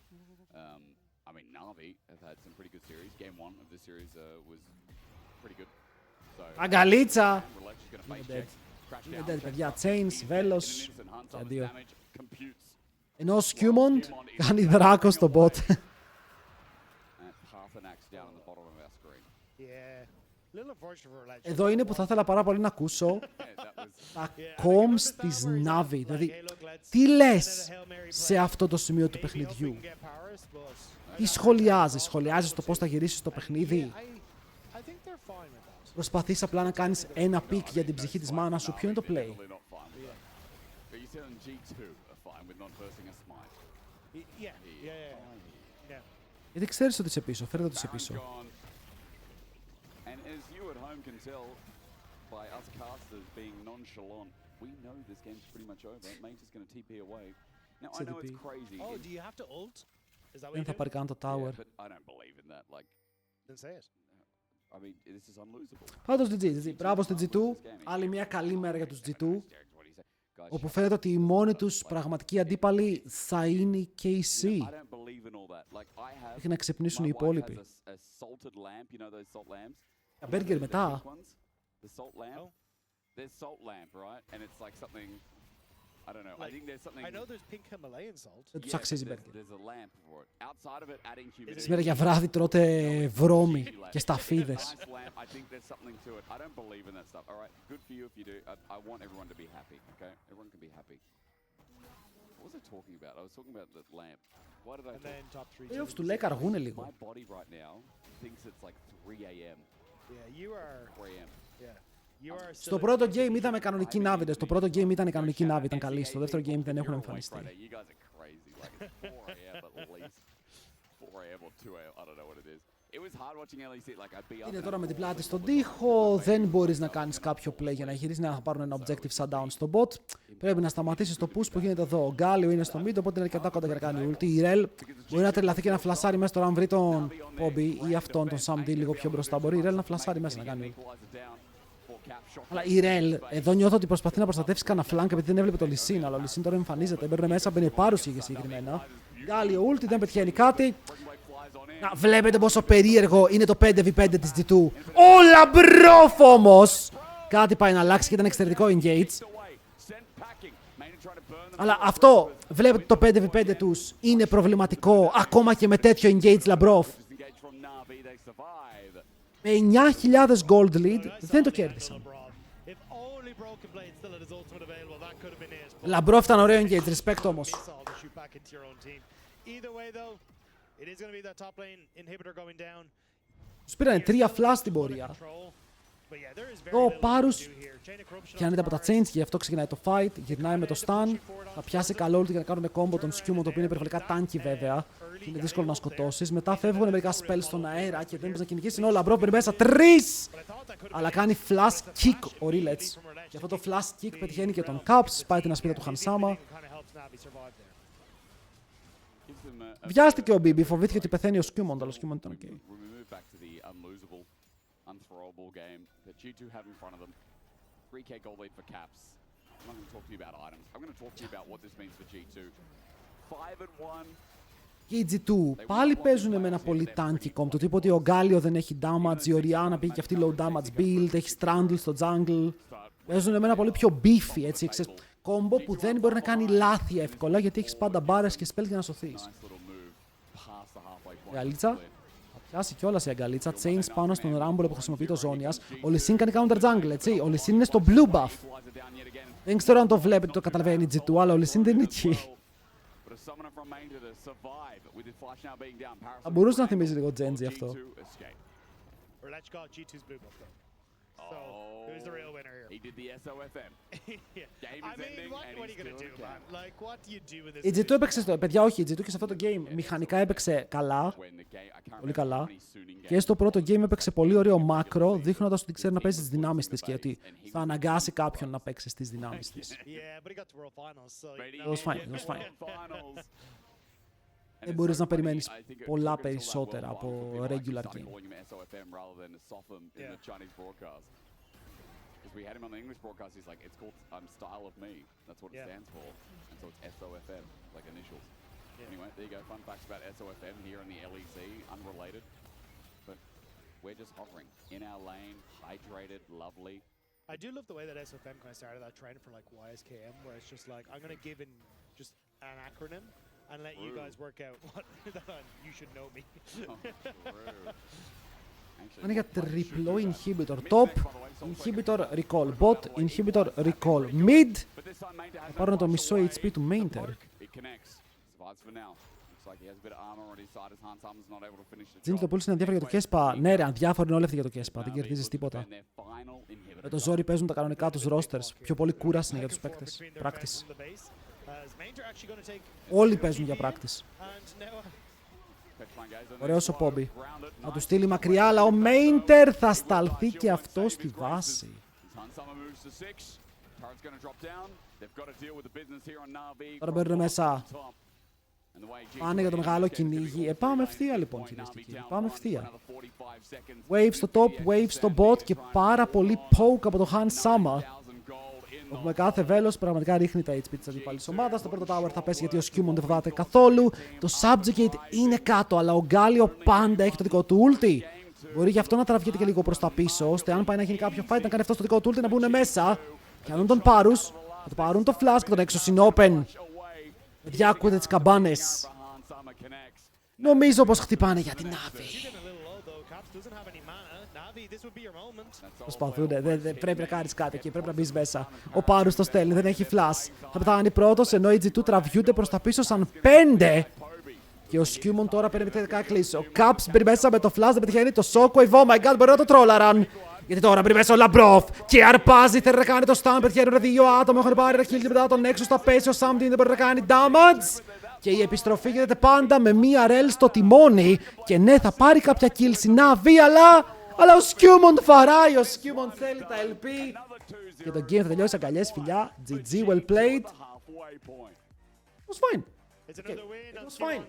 I mean, Navi have had some pretty good series. Game 1 of this series was pretty good. Αγκαλίτσα! Είναι dead, παιδιά. Chains, Velos. Τα δύο. Ενώ ο Skimon κάνει δράκο στο bot. Εδώ είναι που θα ήθελα πάρα πολύ να ακούσω τα comms της Navi. Δηλαδή, τι λες σε αυτό το σημείο του παιχνιδιού? Τι σχολιάζεις το πώς θα γυρίσεις το παιχνίδι? Προσπαθείς απλά να κάνεις ένα pick για την ψυχή της μάνας σου? Ποιο είναι το play? Γιατί ξέρεις ότι είσαι πίσω, φέρε το είσαι πίσω. Δεν θα πάρει καν το tower. Πάντως GG, μπράβο στο G2. Άλλη μια καλή μέρα για τους G2. Όπου φαίνεται ότι οι μόνοι τους πραγματικοί αντίπαλοι θα είναι η KC. Έχει να ξυπνήσουν οι υπόλοιποι. Τα μπέργκερ μετά. don't know. I think there's something. I know there's pink Himalayan salt. Δεν τους αξίζει μπέργκερ. There's a lamp for it. Outside of it, adding humidity. Σήμερα για βράδυ τρώτε βρώμη και σταφίδες. I think there's something to it. I don't believe in that stuff. All right, good for you if you do. I want everyone to be happy. Okay, everyone can be happy. What was I talking about? I was talking about the lamp. Why did I? And then top 3. Playoffs του Λέκ αργούνε λίγο. My body right now thinks it's like 3 a.m. Yeah, you are. 4 a.m. Yeah. You are. Στο πρώτο game είδαμε κανονική Navi. Στο πρώτο game ήταν η κανονική Navi, ήταν καλή. Στο δεύτερο game δεν έχουν εμφανιστεί. You guys are crazy. Like 4 a.m. at least. 4 a.m. or 2 a.m. I don't know what it is. It was hard watching LEC. Like I'd be up. Είναι τώρα με την πλάτη στον τοίχο. Δεν μπορείς να κάνεις κάποιο play για να γυρίσεις να πάρουν ένα objective shutdown στο bot. Πρέπει να σταματήσεις το push που γίνεται εδώ. Ο Γκάλιο είναι στο mid, οπότε είναι αρκετά κοντά για να κάνει ulti. Η Rel μπορεί να τρελαθεί και να φλασάρει μέσα τώρα αν βρει τον Bobby ή αυτόν τον Sam D λίγο πιο μπροστά. Μπορεί η Rel να φλασάρει μέσα να κάνει ulti. Αλλά η Rel εδώ νιώθω ότι προσπαθεί να προστατεύσει κανένα flank επειδή δεν έβλεπε το Λυσίν. Αλλά ο Λυσίν τώρα εμφανίζεται. Μπαίνει μέσα, μπαίνει πάρουση συγκεκριμένα. Γκάλιο ulti, δεν πετυχαίνει κάτι. Να βλέπετε πόσο περίεργο είναι το 5v5 της G2. Ο Λαμπρόφ όμως! Κάτι πάει να αλλάξει και ήταν εξαιρετικό engage. Αλλά αυτό, βλέπετε το 5v5 τους είναι προβληματικό ακόμα και με τέτοιο engage Λαμπρόφ. Με 9.000 gold lead δεν το κέρδισαν. Λαμπρόφ ήταν ωραίο engage, respect όμως. It is going to be that top lane inhibitor going down. Τους πήρανε 3 flash στην πορεία. Ο Πάρους πιάνεται από τα chains και γι' αυτό ξεκινάει το fight. Γυρνάει με το stun. Θα πιάσει καλό ulti για να κάνουν combo τον Skewmon, το οποίο είναι υπερβολικά tanky βέβαια. Και είναι δύσκολο να σκοτώσεις. Μετά φεύγουν μερικά spells στον αέρα και δεν μπορείς να κυνηγήσεις. Ο Λαμπρόφ μπαίνει μέσα 3! Αλλά κάνει flash kick ο Rillets. Και αυτό το flash kick πετυχαίνει και τον Caps. Πάει την ασπίδα του Hansama. Βιάστηκε ο BB, φοβήθηκε ότι πεθαίνει ο Skewmon, αλλά ο Skewmon ήταν ok. Και οι G2 πάλι παίζουν με ένα πολύ tanky comp, το τύπο ότι ο Γκάλιο δεν έχει damage, η Orianna πήγε και αυτή low damage build, έχει Strandle στο jungle. Παίζουν με ένα πολύ πιο beefy, έτσι, κόμπο που δεν μπορεί να κάνει λάθη εύκολα γιατί έχεις πάντα μπάρες και spells για να σωθείς. Η Αγκαλίτσα. Θα πιάσει κιόλας η Αγκαλίτσα. Chains πάνω στον Rumble που χρησιμοποιεί το Zonias. Ο Λυσίν κάνει counter jungle, έτσι. Ο Λυσίν είναι στο blue buff. Δεν ξέρω αν το βλέπετε, το καταλαβαίνει η G2, αλλά ο Λυσίν δεν είναι εκεί. Θα μπορούσε να θυμίζει λίγο Genji αυτό. Who's the real winner here? He did the SOFM. Yeah. I mean, what are you gonna do, man? Like, what do you do in this? Η G2 έπαιξε στο... Παιδιά, όχι, η G2 και σε αυτό το game μηχανικά έπαιξε καλά. Πολύ καλά. Και στο πρώτο game έπαιξε πολύ ωραίο μάκρο, δείχνοντας ότι ξέρει να παίζει τις δυνάμεις της και ότι θα αναγκάσει κάποιον να παίξει στις δυνάμεις της. It was fine. Δεν μπορείς να περιμένεις πολλά περισσότερα από regular game. We had him on the English broadcast, he's like, it's called Style of Me. That's what it stands for. And so it's SOFM, like initials. Anyway, there you go. Fun facts about SOFM here in the LEC, unrelated. But we're just hovering in our lane, hydrated, lovely. I do love the way that SOFM kind of started that trend for like YSKM, where it's just like, I'm going to give in just an acronym and let you guys work out what you should know me. Είναι για τριπλό inhibitor. Top, inhibitor recall. Bot, inhibitor recall. Mid, θα πάρουν το μισό HP του Mainter. Τζιν το πούλησε είναι αδιάφορο για το Κέσπα. Ναι ρε, αδιάφορο είναι όλοι αυτοί για το Κέσπα. Δεν κερδίζεις τίποτα. Με το ζόρι παίζουν τα κανονικά τους rosters. Πιο πολύ κούραση είναι για τους παίκτες. Practice. Όλοι παίζουν για practice. Ωραίος ο Πόμπι. Να του στείλει μακριά, αλλά ο Mainter θα σταλθεί και αυτό στη βάση. Τώρα μπαίνουν μέσα. Πάνε για το μεγάλο κυνήγι. Πάμε ευθεία λοιπόν, κυρίες και κύριοι. Πάμε ευθεία. Wave στο top, wave στο bot και πάρα πολύ poke από το Hansama. Με κάθε βέλος πραγματικά ρίχνει τα HP της αντιπάλης ομάδας. Το πρώτο tower θα πέσει γιατί ο Skewmon δεν φοβάται καθόλου. Το Subjugate είναι κάτω, αλλά ο Γκάλιο πάντα έχει το δικό του ulti. Μπορεί γι' αυτό να τραβιέται και λίγο προς τα πίσω, ώστε αν πάει να γίνει κάποιο fight να κάνει αυτό στο δικό του ulti να μπουν μέσα. Πιάνουν τον Πάρους. Θα το πάρουν το flash και τον έξω είναι open. Παιδιά, ακούτε τις καμπάνες. Νομίζω πως χτυπάνε για την Navi. Προσπαθούν, δεν πρέπει να κάνεις κάτι εκεί, πρέπει να μπεις μέσα. Ο Πάρους το στέλνει, δεν έχει flash. Θα πετάγανε πρώτος, ενώ οι G2 τραβιούνται προς τα πίσω σαν 5. Και ο Σκιούμον τώρα περιμένει να κλείσει. Ο Caps μπει μέσα με το flash, δεν πετυχαίνει το Shockwave. Oh my god, μπορεί να το τρόλαραν. Γιατί τώρα μπει μέσα ο Λαμπρόφ και αρπάζει, θέλει να κάνει το stun. Πετυχαίνουν δύο άτομα, έχουν πάρει ένα kill και μετά τον έξω στα πέσει. Ο Something δεν μπορεί να κάνει damage. Και η επιστροφή γίνεται πάντα με μία ρέλ στο τιμόνι. Και ναι, θα πάρει κάποια kills η Navi, αλλά ο Σκιούμον βαράει. Ο Σκιούμον θέλει τα LP. Και το game θα τελειώσει αγκαλιές, φιλιά. GG, well played. It was fine. Okay, it was fine.